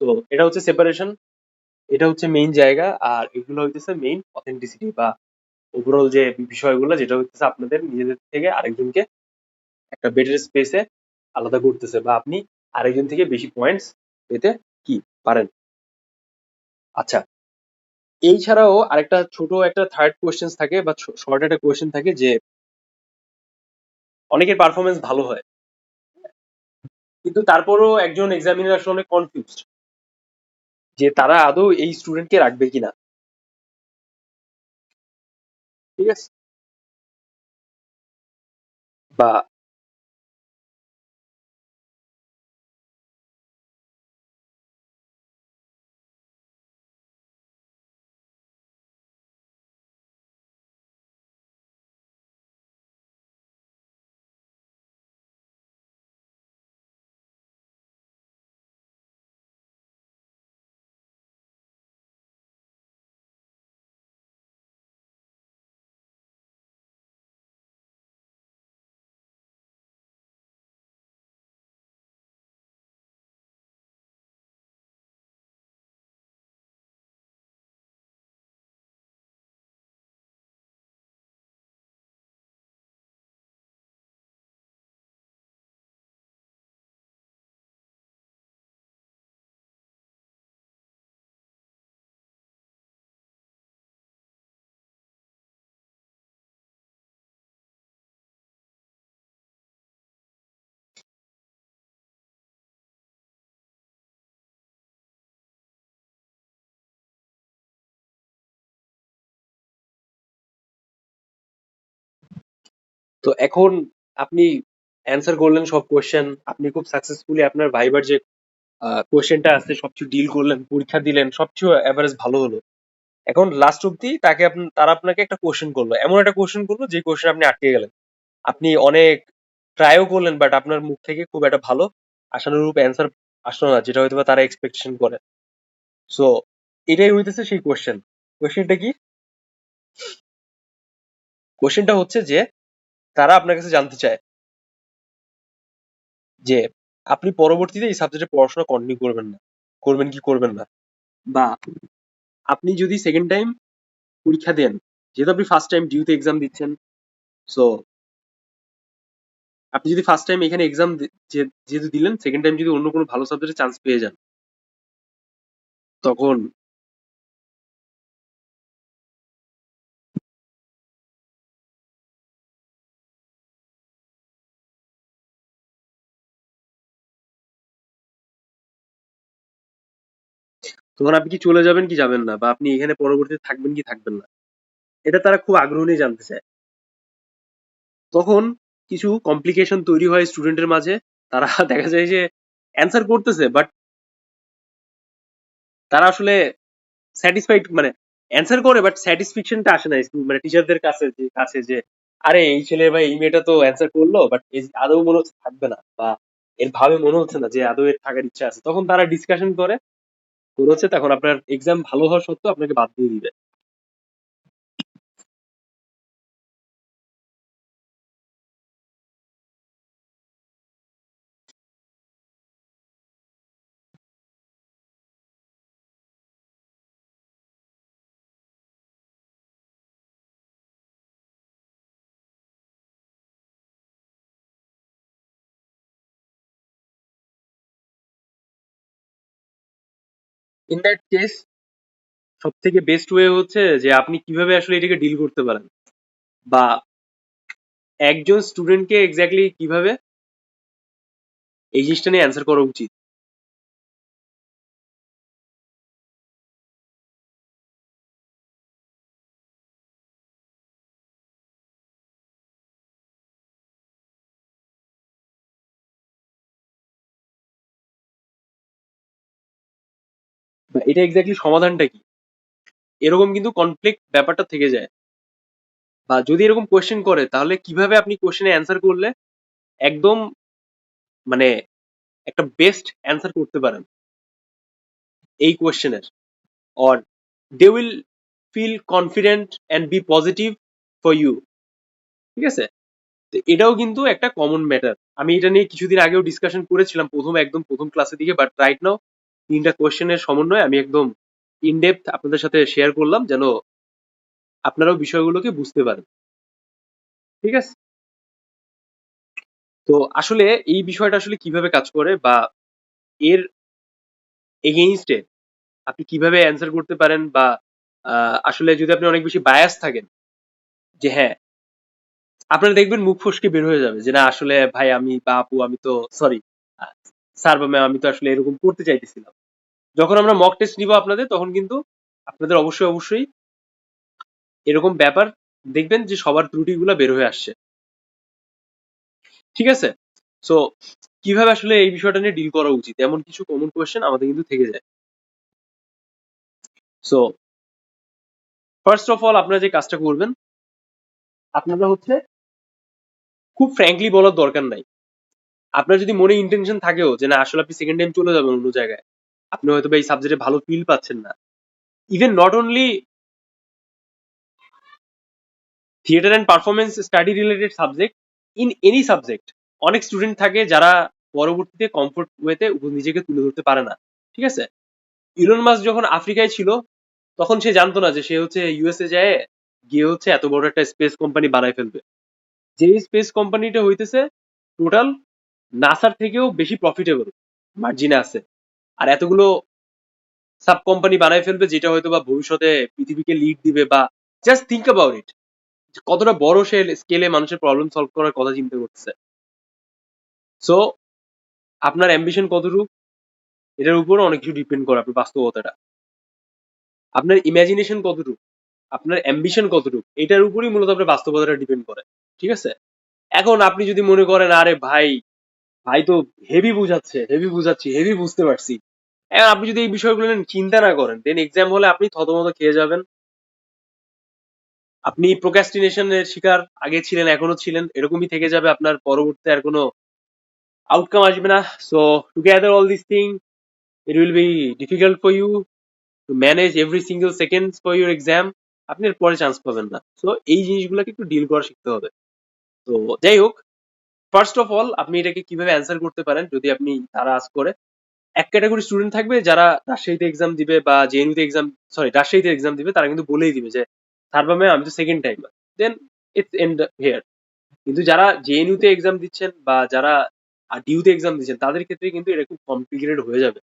তো এটা হচ্ছে সেপারেশন, এটা হচ্ছে মেইন জায়গা। আর এগুলো হইতেছে মেইন অথেন্টিসিটি বা ওভারঅল যে বিষয়গুলো, যেটা হচ্ছে আপনাদের নিজেদের থেকে আরেকজনকে একটা বেটার স্পেসে আলাদা করতেছে বা আপনি আরেকজন থেকে বেশি পয়েন্টস পেতে কি পারেন। আচ্ছা, এই ছাড়াও আরেকটা ছোট একটা থার্ড কোয়েশ্চেন থাকে বা শর্ট একটা কোয়েশ্চেন থাকে যে অনেকের পারফরমেন্স ভালো হয় কিন্তু তারপরও একজন এক্সামিনার আসলে অনেক কনফিউজড যে তারা আদৌ এই স্টুডেন্টকে রাখবে কিনা। ঠিক আছে? বা তো এখন আপনি অ্যান্সার করলেন সব কোয়েশ্চেন, আপনি খুব সাকসেসফুলি আপনার ভাইবার যে কোয়েশ্চেনটা আছে সবকিছু ডিল করলেন, পরীক্ষা দিলেন, সবকিছু এভারেজ ভালো হলো। এখন লাস্ট অব্দি তারা আপনাকে একটা কোশ্চেন করলো, এমন একটা কোশ্চেন করলো যে কোশ্চেন আপনি আটকে গেলেন। আপনি অনেক ট্রাইও করলেন বাট আপনার মুখ থেকে খুব একটা ভালো আশানুরূপ অ্যান্সার আসলো না, যেটা হয়তো বা তারা এক্সপেকটেশন করে। সো এটাই হইতেছে সেই কোশ্চেন। কোশ্চেনটা কি? কোশ্চেনটা হচ্ছে যে তারা আপনার কাছে জানতে চায় যে আপনি পরবর্তীতে এই সাবজেক্টে পড়াশোনা কন্টিনিউ করবেন না, করবেন কি করবেন না। বা আপনি যদি সেকেন্ড টাইম পরীক্ষা দেন, যেহেতু আপনি ফার্স্ট টাইম ডিউতে এক্সাম দিচ্ছেন, সো আপনি যদি ফার্স্ট টাইম এখানে এক্সাম যেহেতু দিলেন, সেকেন্ড টাইম যদি অন্য কোনো ভালো সাবজেক্টে চান্স পেয়ে যান, তখন তখন আপনি কি চলে যাবেন কি যাবেন না, বা আপনি এখানে পরবর্তীতে থাকবেন কি থাকবেন না, এটা তারা খুব আগ্রহ নিয়ে জানতে চায়। তখন কিছু কমপ্লিকেশন তৈরি হয় স্টুডেন্টের মাঝে। তারা দেখা যায় যে অ্যান্সার করতেছে, বাট তারা আসলে স্যাটিসফাইড, মানে অ্যান্সার করে বাট স্যাটিসফ্যাকশনটা আসে না মানে টিচারদের কাছে যে আরে এই ছেলে বা এই মেয়েটা তো অ্যান্সার করলো, বাট আদৌ মনে হচ্ছে থাকবে না, বা এর ভাবে মনে হচ্ছে না যে আদৌ এর থাকার ইচ্ছা আছে। তখন তারা ডিসকাশন করে হচ্ছে তখন আপনার এক্সাম ভালো হওয়া সত্ত্বেও আপনাকে বাদ দিয়ে দিবে। ইন দ্যাট কেস সব থেকে বেস্ট ওয়ে হচ্ছে যে আপনি কিভাবে আসলে এটাকে ডিল করতে পারেন, বা একজন স্টুডেন্টকে এক্স্যাক্টলি কিভাবে এই জিনিসটা নিয়ে অ্যান্সার করা উচিত। বা এটা এক্স্যাক্টলি সমাধানটা কি, এরকম কিন্তু কনফ্লিক্ট ব্যাপারটা থেকে যায়। বা যদি এরকম কোয়েশ্চেন করে তাহলে কিভাবে আপনি কোয়েশ্চেনে অ্যান্সার করলে একদম মানে একটা বেস্ট অ্যান্সার করতে পারেন এই কোয়েশ্চেনের, or they will feel confident and be positive for you. ঠিক আছে, তো এটাও কিন্তু একটা কমন ম্যাটার। আমি এটা নিয়ে কিছুদিন আগেও ডিসকাশন করেছিলাম একদম প্রথম ক্লাসের দিকে, বাট রাইট নাও তিনটা কোয়েশ্চেনের সমন্বয়ে আমি একদম ইনডেপথ আপনাদের সাথে শেয়ার করলাম, যেন আপনারাও বিষয়গুলোকে বুঝতে পারেন। ঠিক আছে, তো আসলে এই বিষয়টা আসলে কিভাবে কাজ করে, বা এর এগেইনস্টে আপনি কিভাবে অ্যান্সার করতে পারেন, বা আসলে যদি আপনি অনেক বেশি বায়াস থাকেন যে হ্যাঁ, আপনারা দেখবেন মুখ ফসকে বের হয়ে যাবে যে না আসলে ভাই আমি বা আপু আমি তো সরি স্যার বা ম্যাম আমি তো আসলে এরকম করতে চাইতেছিলাম। যখন আমরা মক টেস্ট নিব আপনাদের, তখন কিন্তু আপনাদের অবশ্যই অবশ্যই এরকম ব্যাপার দেখবেন যে সবার ত্রুটিগুলো বের হয়ে আসছে। ঠিক আছে, সো কিভাবে আসলে এই বিষয়টা নিয়ে ডিল করা উচিত, এমন কিছু কমন কোয়েশ্চেন আমাদের কিন্তু থেকে যায়। সো ফার্স্ট অফ অল আপনারা যে কাজটা করবেন, আপনারা হচ্ছে খুব ফ্র্যাঙ্কলি বলার দরকার নাই। আপনার যদি মনে ইন্টেনশন থাকেও যে না আসলে আপনি সেকেন্ড টাইম চলে যাবেন অন্য জায়গায়, আপনি হয়তো বা এই সাবজেক্টে ভালো ফিল পাচ্ছেন না, even not only theatre and performance study related subject, in any subject অনেক স্টুডেন্ট থাকে যারা পরবর্তীতে কমফোর্ট ওয়েতে নিজেকে তুলে ধরতে পারে না। ঠিক আছে, ইলন মাস্ক যখন আফ্রিকায় ছিল তখন সে জানতো না যে সে হচ্ছে ইউএসএ যায় গিয়ে হচ্ছে এত বড় একটা স্পেস কোম্পানি বানায় ফেলবে, যে স্পেস কোম্পানিটা হইতেছে টোটাল নাসার থেকেও বেশি প্রফিটেবল মার্জিনে আছে, আর এতগুলো সাব কোম্পানি বানায় ফেলবে যেটা হয়তো বা ভবিষ্যতে পৃথিবীকে লিড দিবে। বা জাস্ট থিঙ্ক অ্যাবাউট ইট, কতটা বড় স্কেলে মানুষের প্রবলেম সলভ করার কথা চিন্তা করতেছে। সো আপনার অ্যাম্বিশন কতটুকু, এটার উপর অনেক কিছু ডিপেন্ড করে আপনার বাস্তবতাটা। আপনার ইমাজিনেশন কতটুকু, আপনার অ্যাম্বিশন কতটুকু, এটার উপরই মূলত আপনার বাস্তবতাটা ডিপেন্ড করে। ঠিক আছে, এখন আপনি যদি মনে করেন আরে ভাই ভাই তো হেভি বুঝাচ্ছে, হেভি বুঝাচ্ছি, হেভি বুঝতে পারছি, এখন আপনি যদি এই বিষয়গুলো নিয়ে চিন্তা না করেন, দেন এক্সাম হলে আপনি থতমত খেয়ে যাবেন। আপনি প্রোক্রাস্টিনেশনের শিকার আগে ছিলেন, এখনো ছিলেন, এরকমই থেকে যাবে, আপনার পরবর্তীতে আর কোনো আউটকাম আসবে না। So together all this thing, it will be difficult for you to manage every single second for your exam. আপনি এর পরে চান্স পাবেন না। সো এই জিনিসগুলোকে একটু ডিল করা শিখতে হবে। তো যাই হোক, ফার্স্ট অফ অল আপনি এটাকে কিভাবে অ্যান্সার করতে পারেন, যদি আপনি তারা আজ করে এক ক্যাটাগরি স্টুডেন্ট থাকবে যারা রাজশাহীতে এক্সাম দিবে বা জেএনইউতে এক্সাম, সরি রাজশাহীতে এক্সাম দিবে, তারা কিন্তু বলেই দিবে যে স্যার বা ম্যাম আমি তো second time, then it's end here. কিন্তু যারা জেএনইউতে এক্সাম দিচ্ছেন বা যারা ডিউতে এক্সাম দিচ্ছেন, তাদের ক্ষেত্রে কিন্তু এটা খুব কমপ্লিকেটেড হয়ে যাবে।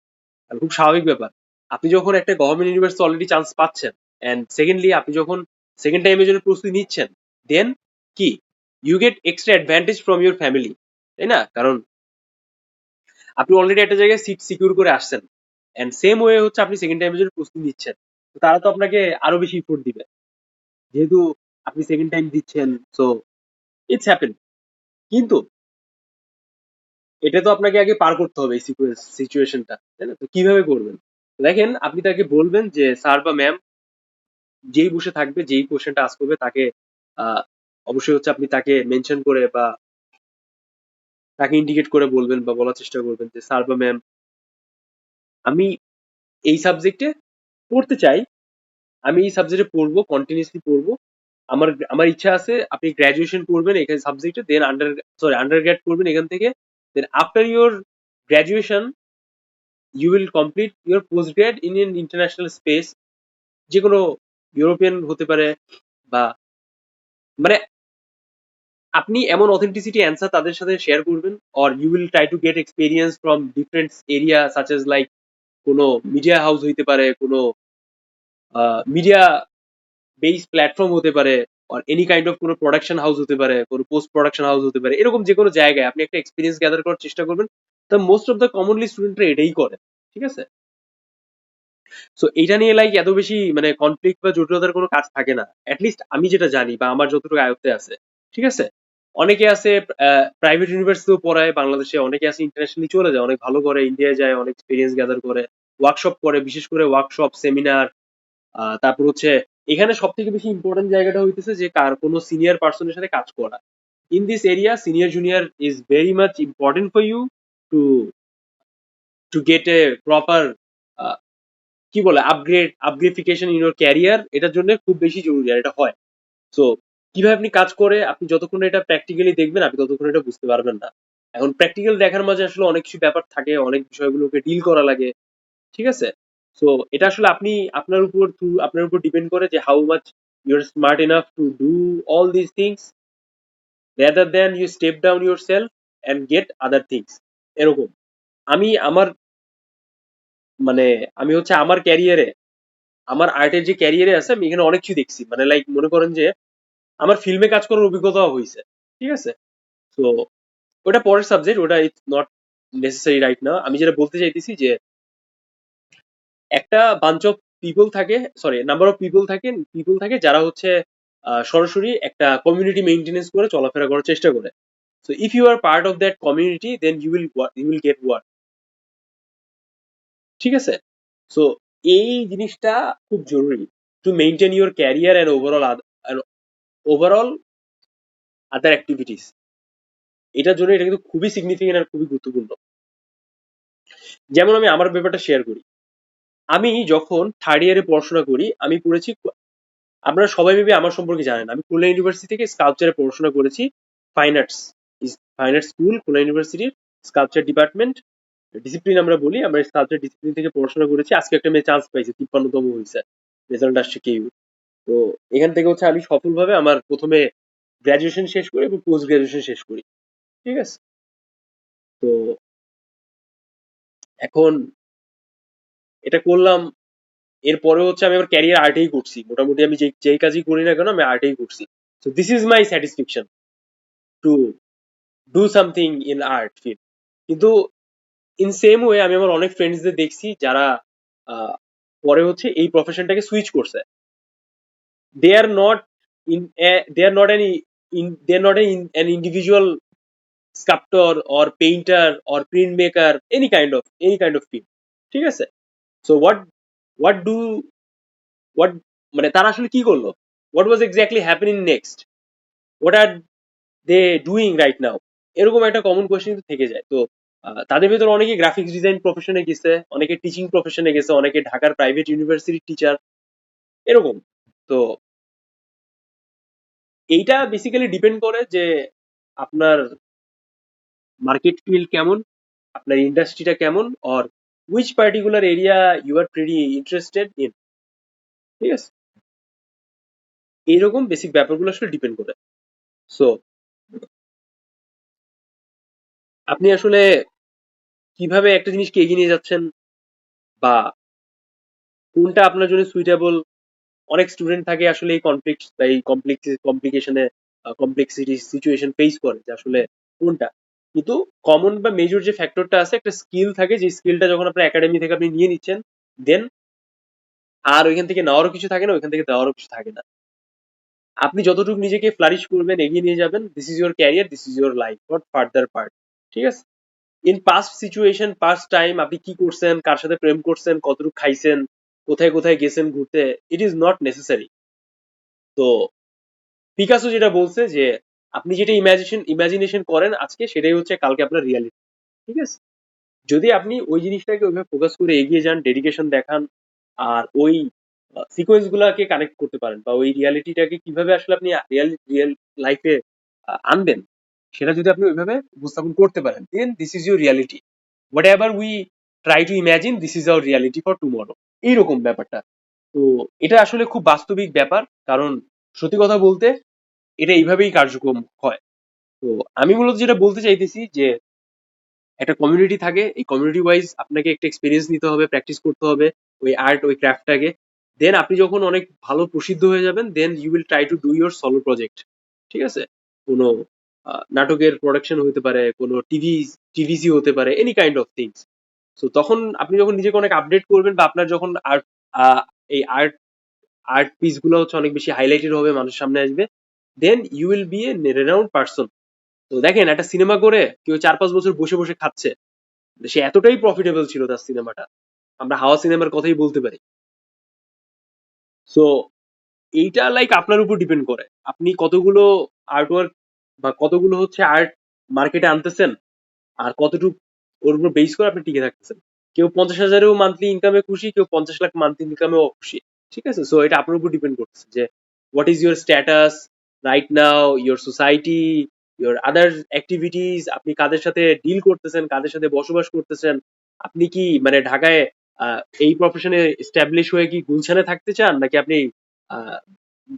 আর খুব স্বাভাবিক ব্যাপার, আপনি যখন একটা গভর্নমেন্ট ইউনিভার্সিটি অলরেডি চান্স পাচ্ছেন, এন্ড সেকেন্ডলি আপনি যখন সেকেন্ড টাইমের জন্য প্রস্তুতি নিচ্ছেন, দেন কি you get extra advantage from your family, তাই না? কারণ আপনি অলরেডি একটা জায়গায় সিট সিকিউর করে আসছেন, এন্ড সেম ওয়ে হচ্ছে আপনি সেকেন্ড টাইমের জন্য প্রস্তুতি নিচ্ছেন, তো তারা তো আপনাকে আরো বেশি ইফোর্ট দিবে, যেহেতু আপনি সেকেন্ড টাইম দিচ্ছেন। সো ইটস হ্যাপেন, কিন্তু এটা তো আপনাকে আগে পার করতে হবে এই সিচুয়েশনটা, তাই না? তো কিভাবে করবেন? দেখেন, আপনি তাকে বলবেন যে স্যার বা ম্যাম, যেই বসে থাকবে, যেই কোশ্চেনটা আস্ক করবে তাকে আহ, অবশ্যই হচ্ছে আপনি তাকে মেনশন করে বা তাকে ইন্ডিকেট করে বলবেন বা বলার চেষ্টা করবেন যে স্যার বা ম্যাম, আমি এই সাবজেক্টে পড়তে চাই, আমি এই সাবজেক্টে পড়বো, কন্টিনিউসলি পড়বো। আমার আমার ইচ্ছা আছে আপনি গ্রাজুয়েশন করবেন এখানে সাবজেক্টে, দেন আন্ডার গ্র্যাড করবেন এখান থেকে, then after your graduation you will complete your post grad in an international space, যে কোনো ইউরোপিয়ান হতে পারে, বা মানে আপনি এমন অথেন্টিসিটি অ্যান্সার তাদের সাথে শেয়ার করবেন, or you will try to get experience from different area such as like কোনো মিডিয়া হাউস হইতে পারে, কোনো মিডিয়া বেস প্ল্যাটফর্ম হতে পারে, আর এনি কাইন্ড অফ কোনো প্রোডাকশন হাউস হতে পারে, কোনো পোস্ট প্রোডাকশন হাউস হতে পারে, এরকম যে কোনো জায়গায় আপনি একটা এক্সপিরিয়েন্স গ্যাদার করার চেষ্টা করবেন। তো মোস্ট অফ দ্য কমনলি স্টুডেন্টরা এটাই করে, ঠিক আছে? সো এইটা নিয়ে লাইক এত বেশি মানে কনফ্লিক্ট বা জটিলতার কোনো কাজ থাকে না, অ্যাটলিস্ট আমি যেটা জানি বা আমার যতটুকু আয়ত্তে আছে, ঠিক আছে? অনেকে আছে প্রাইভেট ইউনিভার্সিটিও পড়ায় বাংলাদেশে, অনেকে আছে ইন্টারন্যাশনালি চলে যায়, অনেক ভালো করে, ইন্ডিয়ায় যায়, অনেক এক্সপিরিয়েন্স গ্যাদার করে, ওয়ার্কশপ করে, বিশেষ করে ওয়ার্কশপ, সেমিনার। তারপর হচ্ছে এখানে সব থেকে বেশি ইম্পর্টেন্ট জায়গাটা হইতেছে যে কার কোনো সিনিয়র পার্সনের সাথে কাজ করা। In this area senior junior is very much important for you to to get a proper কি বলে আপগ্রেডিফিকেশন ইন ইউর ক্যারিয়ার, এটার জন্য খুব বেশি জরুরি, আর এটা হয়। সো কিভাবে আপনি কাজ করে, আপনি যতক্ষণ এটা প্র্যাকটিক্যালি দেখবেন আপনি ততক্ষণ এটা বুঝতে পারবেন না। এখন প্র্যাকটিক্যাল দেখার মাঝে আসলে অনেক কিছু ব্যাপার থাকে, অনেক বিষয়গুলোকে ডিল করা লাগে, ঠিক আছে? সো এটা আসলে আপনি আপনার উপর ডিপেন্ড করে যে how much you are smart enough to do all this things rather than you step down your self and get other things, এরকম। আমি আমার মানে আমি হচ্ছে আমার ক্যারিয়ারে, আমার আর্টের যে ক্যারিয়ারে আছে, আমি এখানে অনেক কিছু দেখছি, মানে লাইক মনে করেন যে আমার ফিল্মে কাজ করার অভিজ্ঞতাও হয়েছে, ঠিক আছে? তো ওটা পরের সাবজেক্ট, ওটা ইটস নট নেসেসারি রাইট না। আমি যেটা বলতে চাইতেছি যে একটা বাঞ্চ অফ পিপল থাকে, সরি নাম্বার অফ পিপল থাকে যারা হচ্ছে সরাসরি একটা কমিউনিটি মেইনটেনেন্স করে চলাফেরা করার চেষ্টা করে। So if you are part of that community then you will get work, ঠিক আছে? সো এই জিনিসটা খুব জরুরি to maintain your career and overall other activities. এটার জন্য এটা কিন্তু খুবই সিগনিফিকেন্ট আর খুবই গুরুত্বপূর্ণ। যেমন আমি আমার ব্যাপারটা শেয়ার করি। আমি যখন থার্ড ইয়ারে পড়াশোনা করি, আমি পড়েছি, আপনারা সবাই মেবি আমার সম্পর্কে জানেন, আমি খুলনা ইউনিভার্সিটি থেকে স্কাল্পচারে পড়াশোনা করেছি। Fine arts fine arts school, Khulna ইউনিভার্সিটির স্কাল্পচার ডিপার্টমেন্ট, ডিসিপ্লিন আমরা বলি, আমরা স্কাল্পচার ডিসিপ্লিন থেকে পড়াশোনা করেছি। আজকে একটা মেয়ে চান্স পাইছে, 53তম হয়েছে, রেজাল্ট আসছে কেউ। তো এখান থেকে হচ্ছে আমি সফলভাবে আমার প্রথমে গ্রাজুয়েশন শেষ করি এবং পোস্ট গ্রাজুয়েশন শেষ করি, ঠিক আছে? তো এখন এটা করলাম, এরপরে হচ্ছে আমি আমার ক্যারিয়ার আর্টেই করছি, মোটামুটি আমি যেই কাজই করি না কেন আমি আর্টেই করছি। So this is my satisfaction to do something in art field. কিন্তু ইন সেম ওয়ে আমি আমার অনেক ফ্রেন্ডসদের দেখছি যারা আহ, পরে হচ্ছে এই প্রফেশনটাকে সুইচ করছে। They are not in they are not they are not an individual sculptor or painter or printmaker, any kind of field, ঠিক আছে? সো হোয়াট ডু হোয়াট মানে তারা আসলে কি করলো, what was exactly happening next, what are they doing right now, এরকম একটা common question কিন্তু থেকে যায়। তো তাদের ভেতর অনেকে গ্রাফিক্স ডিজাইন প্রফেশনে গেছে, অনেকে টিচিং প্রফেশনে গেছে, অনেকে ঢাকার প্রাইভেট ইউনিভার্সিটির টিচার, এরকম। তো এইটা বেসিক্যালি ডিপেন্ড করে যে আপনার মার্কেট ফিল্ড কেমন, আপনার ইন্ডাস্ট্রিটা কেমন, or which particular area you are pretty interested in, ঠিক আছে? এইরকম বেসিক ব্যাপারগুলো আসলে ডিপেন্ড করে। সো আপনি আসলে কিভাবে একটা জিনিসকে এগিয়ে নিয়ে যাচ্ছেন, বা কোনটা আপনার জন্য সুইটেবল, অনেক স্টুডেন্ট থাকে আসলে এই কনফ্লিক্ট বা এই কমপ্লিকেশনে কমপ্লেক্সিটি সিচুয়েশন ফেস করে যে আসলে কোনটা। কিন্তু কমন বা মেজর যে ফ্যাক্টরটা আছে, একটা স্কিল থাকে, যে স্কিলটা যখন আপনার একাডেমি থেকে আপনি নিয়ে নিচ্ছেন, দেন আর ওইখান থেকে নেওয়ারও কিছু থাকে না, ওইখান থেকে দেওয়ারও কিছু থাকে না। আপনি যতটুকু নিজেকে ফ্লারিশ করবেন, এগিয়ে নিয়ে যাবেন, this is your career, this is your life, not further part. ঠিক আছে? In past situation, past time, আপনি কি করছেন, কার সাথে প্রেম করছেন, কতটুকু খাইছেন, কোথায় কোথায় গেছেন ঘুরতে, ইট ইজ নট নেসেসারি। তো পিকাসো যেটা বলছে যে আপনি যেটা ইমাজিনেশন করেন আজকে, সেটাই হচ্ছে কালকে আপনার রিয়ালিটি। ঠিক আছে? যদি আপনি ওই জিনিসটাকে ওইভাবে ফোকাস করে এগিয়ে যান, ডেডিকেশন দেখান, আর ওই সিকোয়েন্স গুলাকে কানেক্ট করতে পারেন, বা ওই রিয়ালিটিটাকে কিভাবে আসলে আপনি রিয়েল লাইফে আনবেন, সেটা যদি আপনি ওইভাবে উপস্থাপন করতে পারেন, then this is your reality. Whatever we try to imagine, this is our reality for tomorrow. এইরকম ব্যাপারটা। তো এটা আসলে খুব বাস্তবিক ব্যাপার, কারণ সত্যি কথা বলতে এটা এইভাবেই কার্যক্রম হয়। তো আমি মূলত যেটা বলতে চাইতেছি যে একটা কমিউনিটি থাকে, এই কমিউনিটি ওয়াইজ আপনাকে একটা এক্সপিরিয়েন্স নিতে হবে, প্র্যাকটিস করতে হবে ওই আর্ট, ওই ক্রাফটটাকে। দেন আপনি যখন অনেক ভালো প্রসিদ্ধ হয়ে যাবেন, then you will try to do your solo project. ঠিক আছে? কোনো নাটকের প্রোডাকশন হতে পারে, কোনো টিভিসি হতে পারে, এনি কাইন্ড অফ থিংস। তো তখন আপনি যখন নিজেকে অনেক আপডেট করবেন, বা আপনার যখন আর্ট, এই আর্ট আর্ট পিস গুলো হচ্ছে অনেক বেশি হাইলাইটেড হবে, মানুষের সামনে আসবে, then you will be a renowned person. তো দেখেন, একটা সিনেমা করে কেউ 4-5 বছর বসে বসে খাচ্ছে, সে এতটাই প্রফিটেবল ছিল তার সিনেমাটা, আমরা হাওয়া সিনেমার কথাই বলতে পারি। সো এইটা লাইক আপনার উপর ডিপেন্ড করে, আপনি কতগুলো আর্ট ওয়ার্ক বা কতগুলো হচ্ছে আর্ট মার্কেটে আনতেছেন, আর কতটুকু ওর উপর বেস করে আপনি টিকে থাকতেছেন। কেউ 50,000-এও মান্থলি ইনকামে খুশি, কেউ 50 লাখ মান্থলি ইনকামেও খুশি। ঠিক আছে? সো এটা আপনার উপর ডিপেন্ড করতেছে যে what is your status right now, your society, your other activities, আপনি কাদের সাথে ডিল করতেছেন, কাদের সাথে বসবাস করতেছেন। আপনি কি মানে ঢাকায় এই প্রফেশনে এস্টাবলিশ হয়ে কি গুলশানে থাকতে চান, নাকি আপনি আহ,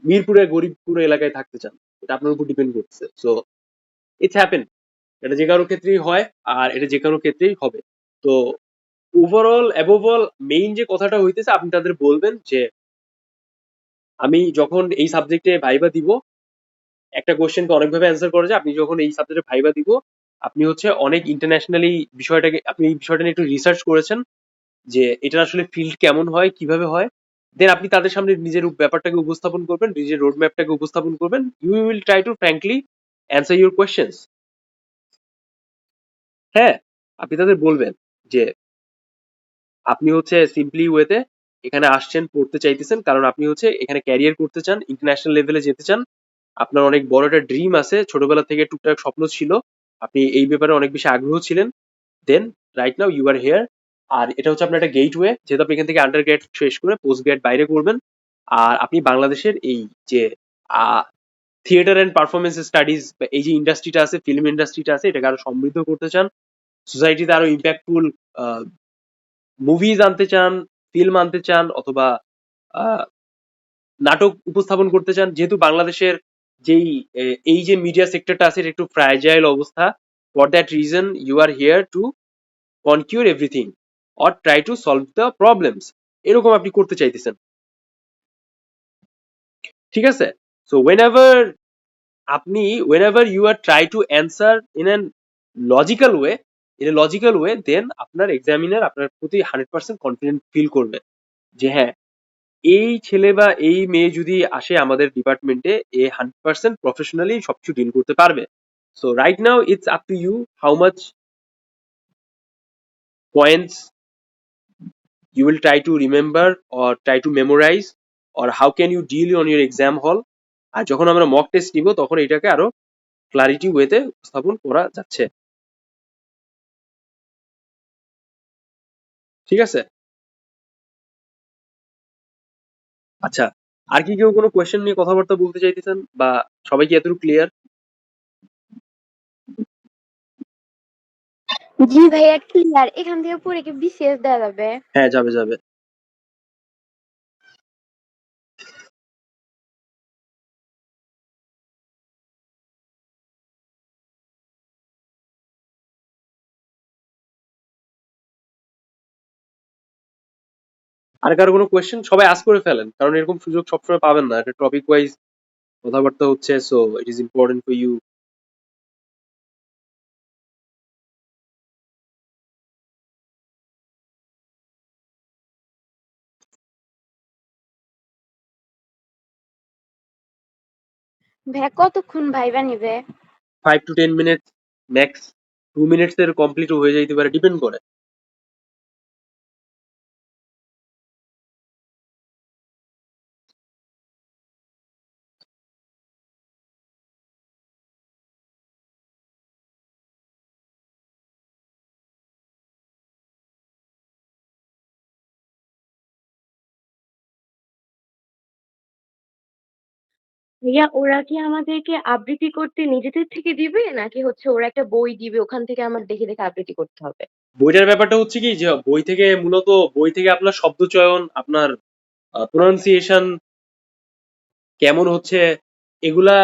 মিরপুরে গরিবপুর এলাকায় থাকতে চান? এটা আপনার উপর ডিপেন্ড করতেছে। সো ইটস হ্যাপেন, এটা যে কারো ক্ষেত্রেই হয়, আর এটা যে কারো ক্ষেত্রেই হবে। তো ওভারঅল অ্যাবভ অল মেইন যে কথাটা হইতেছে, আপনি তাদের বলবেন যে আমি যখন এই সাবজেক্টে ভাইবা দিব, একটা কোয়েশ্চেনকে অনেকভাবে অ্যান্সার করা যায়, আপনি যখন এই সাবজেক্টে ভাইবা দিব, আপনি হচ্ছে অনেক ইন্টারন্যাশনালি বিষয়টাকে, আপনি এই বিষয়টা নিয়ে একটু রিসার্চ করেছেন যে এটা আসলে ফিল্ড কেমন হয়, কিভাবে হয়, দেন আপনি তাদের সামনে নিজের ব্যাপারটাকে উপস্থাপন করবেন, নিজের রোড ম্যাপটাকে উপস্থাপন করবেন, you will try to frankly answer your questions. হ্যাঁ, আপনি তাদের বলবেন যে আপনি হচ্ছে সিম্পলি ওয়েতে এখানে আসছেন, পড়তে চাইতেছেন, কারণ আপনি হচ্ছে এখানে ক্যারিয়ার করতে চান, ইন্টারন্যাশনাল লেভেলে যেতে চান, আপনার অনেক বড় একটা ড্রিম আছে, ছোটবেলা থেকে টুকটাক স্বপ্ন ছিল, আপনি এই ব্যাপারে অনেক বেশি আগ্রহ ছিলেন, then right now you are here. আর এটা হচ্ছে আপনার একটা গেটওয়ে, যেহেতু আপনি এখান থেকে আন্ডার গ্রেড শেষ করে পোস্ট গ্রেড বাইরে করবেন, আর আপনি বাংলাদেশের এই যে থিয়েটার অ্যান্ড পারফরমেন্স স্টাডিজ, এই যে ইন্ডাস্ট্রিটা আছে, ফিল্ম ইন্ডাস্ট্রিটা আছে, এটাকে আরো সমৃদ্ধ করতে চান, সোসাইটিতে আরো ইম্প্যাক্টফুল মুভিজ আনতে চান, ফিল্ম আনতে চান, অথবা আহ, নাটক উপস্থাপন করতে চান, যেহেতু বাংলাদেশের যেই এই যে মিডিয়া সেক্টরটা আছে, এটা একটু ফ্রাজাইল অবস্থা। For that reason you are here to conquer everything or try to solve the problems, এরকম আপনি করতে চাইতেছেন। ঠিক আছে? So whenever you are try to answer in an logical way, then আপনার এক্সামিনার আপনার প্রতি 100% কনফিডেন্ট ফিল করবে যে হ্যাঁ, এই ছেলে বা এই মেয়ে যদি আসে আমাদের ডিপার্টমেন্টে, এ 100% প্রফেশনালি সবকিছু ডিল করতে পারবে। So right now it's up to you how much points you will try to remember or try to memorize, or how can you deal on your exam hall। আর যখন আমরা মক টেস্ট নিব, তখন এটাকে আরো clarity ওয়েতে উপস্থাপন করা যাচ্ছে। ঠিক আছে? আচ্ছা, আর কি কেউ কোনো কোয়েশ্চেন নিয়ে কথাবার্তা বলতে চাইতেছেন, বা সবাই কি এতটুকু ক্লিয়ার? জি ভাইয়া ক্লিয়ার। এখান থেকে পরে কি বিসিএস দেওয়া যাবে? হ্যাঁ, যাবে যাবে। আর কারো কোনো কোয়েশ্চেন? সবাই আস করে ফেলেন, কারণ এরকম সুযোগ সবসময় পাবেন না, এটা টপিক ওয়াইজ কথাবার্তা হচ্ছে, so it is important for you. ভাইয়া কতক্ষণ ভাইবা নিবে? 5 to 10 মিনিট ম্যাক্স। 2 মিনিটস এর কমপ্লিট হয়ে যাইতে পারে, ডিপেন্ড করে। ভাইয়া ওরা কি আমাদেরকে আবৃত্তি করতে নিজেদের থেকে দিবে নাকি হচ্ছে ওরা একটা বই দিবে ওখান থেকে আমার দেখে দেখে আবৃত্তি করতে হবে? বইটার ব্যাপারটা হচ্ছে কি যে বই থেকে আপনার শব্দ চয়ন, আপনার প্রোনাউন্সিয়েশন কেমন হচ্ছে, এগুলা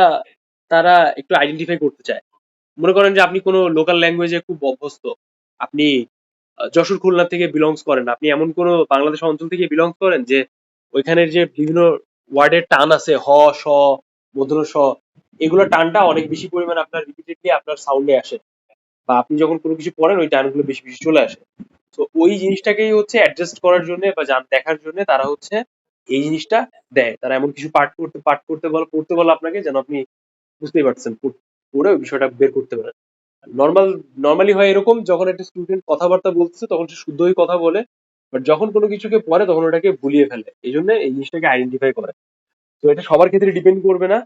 তারা একটু আইডেন্টিফাই করতে চায়। মনে করেন যে আপনি কোনো লোকাল ল্যাঙ্গুয়েজে খুব অভ্যস্ত, আপনি যশোর খুলনা থেকে বিলংস করেন, আপনি এমন কোনো বাংলাদেশ অঞ্চল থেকে বিলংস করেন যে ওইখানের যে বিভিন্ন ওয়ার্ডের টান আছে, হ, স, মূর্ধন্য ষ, এগুলো টানটা অনেক বেশি পরিমাণ আপনার রিপিটেডলি আপনার সাউন্ডে আসে, বা আপনি যখন কোনো কিছু পড়েন ওই টানগুলো বেশি বেশি চলে আসে। তো ওই জিনিসটাকেই হচ্ছে অ্যাডজাস্ট করার জন্য বা দেখার জন্য তারা হচ্ছে এই জিনিসটা দেয়। তারা এমন কিছু পাঠ করতে বলে, পড়তে বলে আপনাকে, যেন আপনি বুঝতেই পারছেন, পড়ে ওই বিষয়টা বের করতে পারেন। নর্মালি হয় এরকম, যখন একটা স্টুডেন্ট কথাবার্তা বলতেছে তখন সে শুদ্ধই কথা বলে, বাট যখন কোনো কিছুকে পড়ে তখন ওটাকে ভুলিয়ে ফেলে, এই জন্য এই জিনিসটাকে আইডেন্টিফাই করে। তো এটা সবার ক্ষেত্রে ডিপেন্ড করবে না।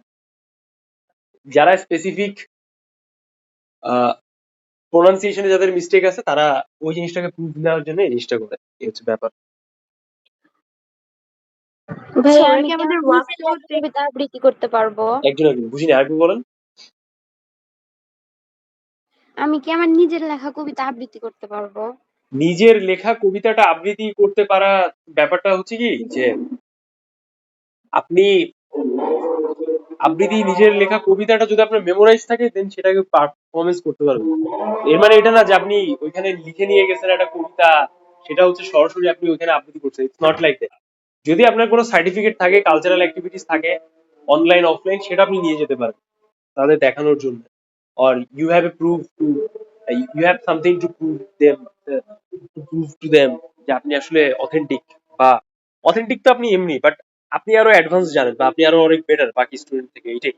যারা স্পেসিফিক প্রোনাউন্সিয়েশনে যাদের মিস্টেক আছে, তারা ওই জিনিসটাকে প্রুফ দেওয়ার জন্য এই জিনিসটা করে, এই হচ্ছে ব্যাপার। আচ্ছা ভাইয়া ওরা আমি কি কি আমাদের আমার নিজের ওয়ার্কগুলো লেখা কবিতা আবৃত্তি করতে পারবো? একজন বুঝিনি, আরেকটু বলেন। আমি কি আমার নিজের লেখা কবিতা আবৃত্তি করতে পারবো? নিজের লেখা কবিতাটা আবৃত্তি করতে পারা ব্যাপারটা হচ্ছে কি যে আপনি আবৃত্তি, নিজের লেখা কবিতাটা যদি আপনার মেমোরাইজ থাকে দেন সেটাকে পারফরমেন্স করতে পারবেন। এর মানে এটা না যে আপনি ওইখানে লিখে নিয়ে গেছেন একটা কবিতা, সেটা হচ্ছে সরাসরি আপনি ওইখানে আবৃত্তি করছেন, ইটস নট লাইক দ্যাট। যদি আপনার কোনো সার্টিফিকেট থাকে, কালচারাল অ্যাক্টিভিটিস থাকে, অনলাইন অফলাইন, সেটা আপনি নিয়ে যেতে পারেন তাদের দেখানোর জন্য। or you have a proof to you have something to prove to them যে আপনি আসলে অথেন্টিক, বা অথেন্টিক তো আপনি এমনি, বাট আপনি আরো অ্যাডভান্স জানেন বা আপনি আরো অনেক বেটার বাকি স্টুডেন্ট থেকে, এইটাই।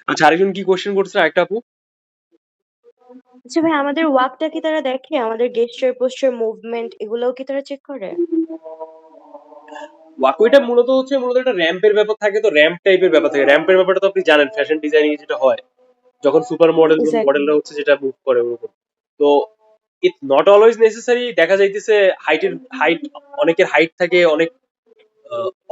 আচ্ছা, আরেকজন কি কোশ্চেন করছে, একটা আপু? আচ্ছা ভাই আমাদের ওয়ার্কটা কি তারা দেখে আমাদের গেস্টার পোস্টার মুভমেন্ট এগুলোও কি তারা চেক করে? ওয়াকওয়েটা মূলত একটা র্যাম্পের ব্যাপার থাকে, তো র্যাম্প টাইপের ব্যাপার থাকে। র্যাম্পের ব্যাপারটা তো আপনি জানেন, ফ্যাশন ডিজাইনিং যেটা হয় যখন সুপার এক্স্যাক্টলি। মডেলরা হচ্ছে যেটা মুভ করে ওরকম। তো ইটস নট অলওয়েজ নেসেসারি। দেখা যাইতেছে হাইট, অনেকের হাইট থাকে অনেক,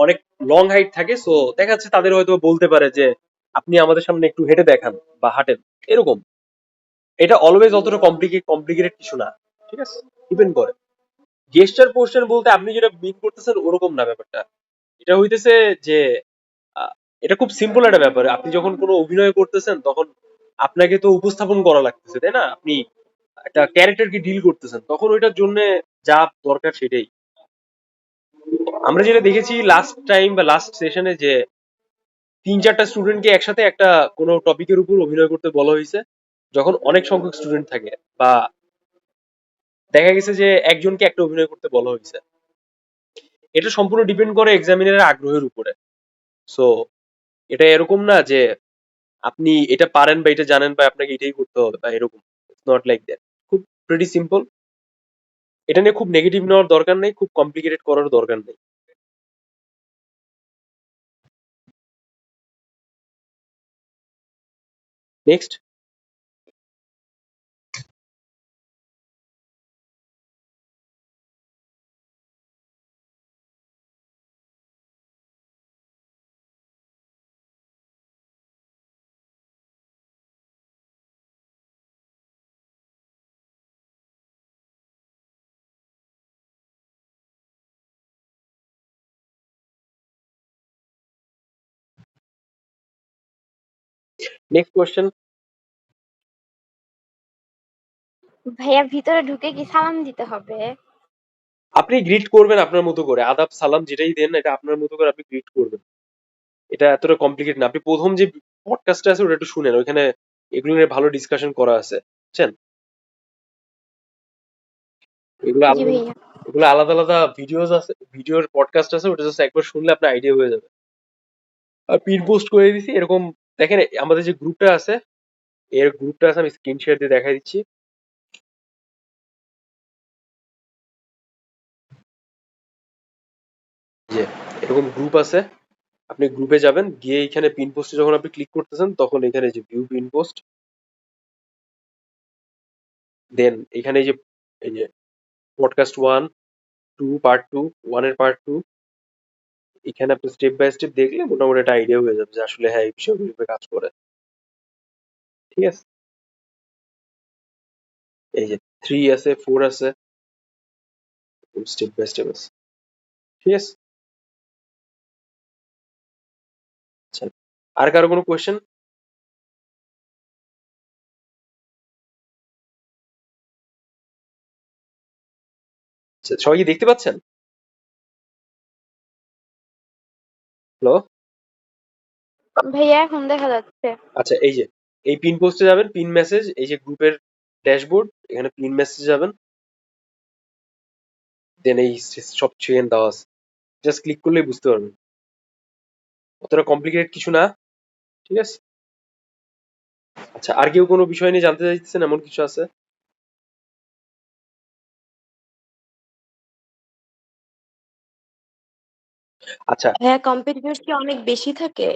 অনেক লং হাইট থাকে, সো দেখা যাচ্ছে তাদের হয়তো বলতে পারে যে আপনি আমাদের সামনে একটু হেঁটে দেখান বা হাঁটেন, এরকম। এটা অলওয়েজ অতটা কমপ্লিকেটেড কিছু না, ঠিক আছে? ডিপেন্ড করে। গেস্টার পোর্শন বলতে আপনি যেটা মিন করতেছেন ওরকম না ব্যাপারটা। এটা হইতেছে যে আহ, এটা খুব সিম্পল একটা ব্যাপার। আপনি যখন কোনো অভিনয় করতেছেন তখন আপনাকে তো উপস্থাপন করা লাগতেছে, তাই না? আপনি একটা ক্যারেক্টারকে ডিল করতেছেন, তখন ওইটার জন্য যা দরকার সেটাই। আমরা যেটা দেখেছি লাস্ট টাইম বা লাস্ট সেশনে, যে 3-4টা স্টুডেন্টকে একসাথে একটা কোনো টপিকের উপর অভিনয় করতে বলা হয়েছে, যখন অনেক সংখ্যক স্টুডেন্ট থাকে, বা দেখা গেছে যে একজনকে একটা অভিনয় করতে বলা হয়েছে। এটা সম্পূর্ণ ডিপেন্ড করে এক্সামিনারের আগ্রহের উপরে। সো এটা এরকম না যে আপনি এটা পারেন বা এটা জানেন বা আপনাকে এটাই করতে হবে বা এরকম, নট লাইক দ্যাট। খুব প্রিটি সিম্পল। এটা নিয়ে খুব নেগেটিভ নেওয়ার দরকার নেই, খুব কমপ্লিকেটেড করার দরকার নেই। নেক্সট। Next question. ভাইয়া ভিতরে ঢুকে কি সালাম দিতে হবে? আপনি গ্রিট করবেন আপনার মতো করে, আদাব সালাম যেটাই দেন এটা আপনার মতো করে আপনি গ্রিট করবেন। এটা এতটা কমপ্লিকেট না। আপনি প্রথম যে পডকাস্টটা আছে ওটা একটু শুনেন, ওইখানে এগুলো নিয়ে ভালো ডিসকাশন করা আছে, বুঝছেন? এগুলো জি আলাদা ভাইয়া। ওগুলো আলাদা আলাদা ভিডিওস আছে, ভিডিওর পডকাস্ট আছে, ওটা জাস্ট একবার শুনলে আপনার আইডিয়া হয়ে যাবে। আর পিন পোস্ট করে দিছি এরকম। দেখেন আমাদের যে গ্রুপটা আছে, এর গ্রুপটা আছে, আমি স্ক্রিন শেয়ার দিয়ে দেখাই দিচ্ছি। যে এরকম গ্রুপ আছে, আপনি গ্রুপে যাবেন, গিয়ে এখানে পিন পোস্টে যখন আপনি ক্লিক করতেছেন তখন এখানে যে ভিউ পিন পোস্ট, দেন এখানে এই যে পডকাস্ট 1, 2 পার্ট 2, 1 এর পার্ট 2, এখানে আপনি স্টেপ বাই স্টেপ দেখলে মোটামুটি একটা আইডিয়া হয়ে যাবে যে আসলে হ্যাঁ এই বিষয়গুলো উপরে কাজ করে। ঠিক আছে, এই যে 3 আছে, 4 আছে, স্টেপ বাই স্টেপ আছে। ঠিক আছে, আচ্ছা, আর কারো কোনো কোয়েশ্চেন? সবাই কি দেখতে পাচ্ছেন? হ্যালো? ভাইয়া এখন দেখা যাচ্ছে। আচ্ছা, এই যে এই পিন পোস্টে যাবেন, পিন মেসেজ, এই যে গ্রুপের ড্যাশবোর্ড, এখানে পিন মেসেজ যাবেন, দেন এই সব চেন দেওয়া আছে, জাস্ট ক্লিক করলেই বুঝতে পারবেন। অতটা কমপ্লিকেটেড কিছু না। ঠিক আছে, আচ্ছা, আর কেউ কোনো বিষয় নিয়ে জানতে চাইতেছেন, এমন কিছু আছে? আচ্ছা, হ্যাঁ, কম্পিটিটর কি অনেক বেশি থাকে?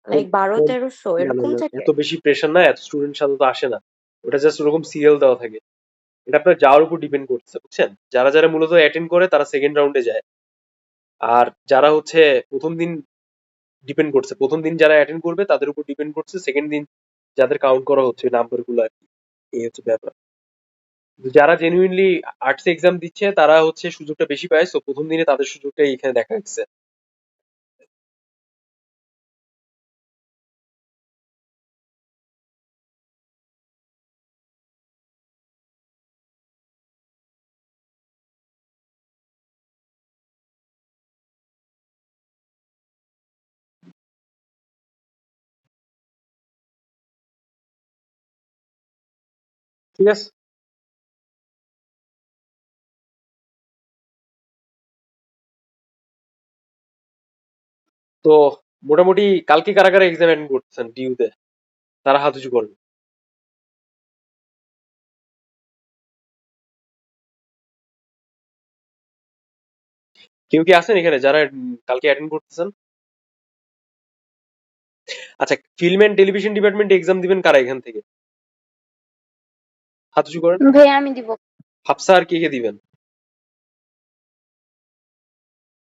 লাইক কম- কম- 1200-1300 না না এরকম না, থাকে? এত বেশি প্রেশার না, এত স্টুডেন্ট সাথে তো আসে না। ওটা জাস্ট ওরকম সিরিয়াল দেওয়া থাকে। এটা আপনার যাওয়ার উপর ডিপেন্ড করছে, বুঝছেন? যারা যারা মূলত অ্যাটেন্ড করে তারা সেকেন্ড রাউন্ডে যায়, আর যারা হচ্ছে প্রথম দিন, ডিপেন্ড করছে প্রথম দিন যারা অ্যাটেন্ড করবে তাদের উপর ডিপেন্ড করছে সেকেন্ড দিন যাদের কাউন্ট করা হচ্ছে নাম্বার গুলো আর কি। এই হচ্ছে ব্যাপার। যারা জেনুইনলি আর্টস এক্সাম দিচ্ছে তারা হচ্ছে সুযোগটা বেশি পায়, সো প্রথম দিনে তাদের সুযোগটাই এখানে দেখা যাচ্ছে। ঠিক আছে, তো মোটামুটি কালকে কারা কারা এক্সাম অ্যাটেন্ড করতেছেন ডিউতে, তারা হাত উঁচু করেন। কেউ কি আছেন এখানে যারা কালকে অ্যাটেন্ড করতেছেন? আচ্ছা, film and television department exam দিবেন কারা এখান থেকে? হাত উঁচু করেন। ভাইয়া আমি দিব। হাফসা আর কে কে দিবেন?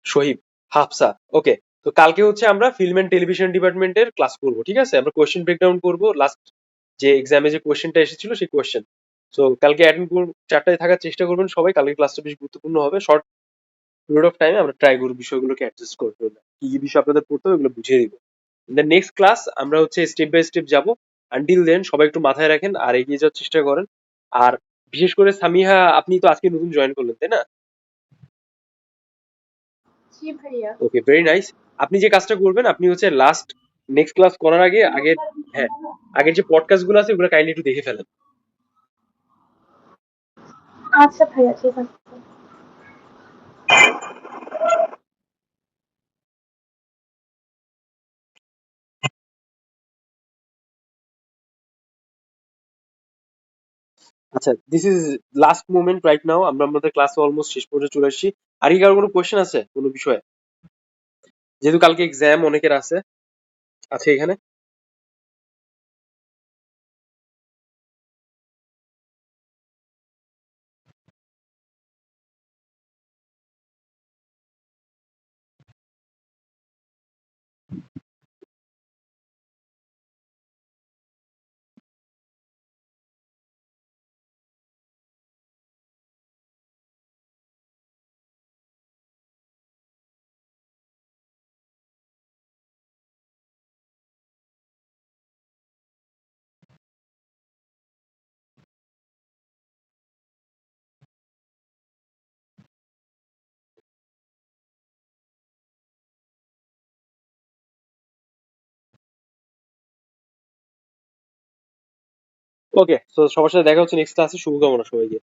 শহীদ, হাফসা, ওকে। তো কালকে হচ্ছে আমরা ফিল্ম এন্ড টেলিভিশন ডিপার্টমেন্টের ক্লাস করবো, ঠিক আছে? আমরা কোয়েশ্চেন ব্রেকডাউন করবো, লাস্ট যে এক্সামে যে কোয়েশ্চেনটা এসেছিল সেই কোয়েশ্চেন। সো কালকে অ্যাটেন্ড 4টায় থাকার চেষ্টা করবেন সবাই, কালকে ক্লাসটা বেশ গুরুত্বপূর্ণ হবে। শর্ট পিরিয়ড অফ টাইমে আমরা ট্রাই করবো বিষয়গুলোকে অ্যাডজাস্ট করতে হবে, কি কি বিষয় আপনাদের পড়তে হবে এগুলো বুঝিয়ে দিব। দ্য নেক্সট ক্লাস আমরা হচ্ছে স্টেপ বাই স্টেপ যাবো। আনটিল দেন সবাই একটু মাথায় রাখেন আর এগিয়ে যাওয়ার চেষ্টা করেন। আর বিশেষ করে সামিহা, আপনি তো আজকে নতুন জয়েন করলেন তাই না? জি ভাইয়া। ওকে, ভেরি নাইস। আপনি যে কাজটা করবেন, আপনি হচ্ছে লাস্ট নেক্সট ক্লাস করার আগে আগের, হ্যাঁ, আগের যে পডকাস্ট গুলো আছে ওগুলো কাইন্ডলি একটু দেখে ফেলেন। আচ্ছা ভাইয়া, ঠিক আছে। আচ্ছা, this is last moment right now, আমরা আমাদের ক্লাস অলমোস্ট শেষ পর্যন্ত চলে আসছি। আর কি কারো কোনো কোয়েশ্চেন আছে কোনো বিষয়ে? যেহেতু কালকে এক্সাম অনেকের আছে, আছে এখানে। ওকে, তো সবার সাথে দেখা হচ্ছে নেক্সট ক্লাসে। শুভকামনা সবাইকে।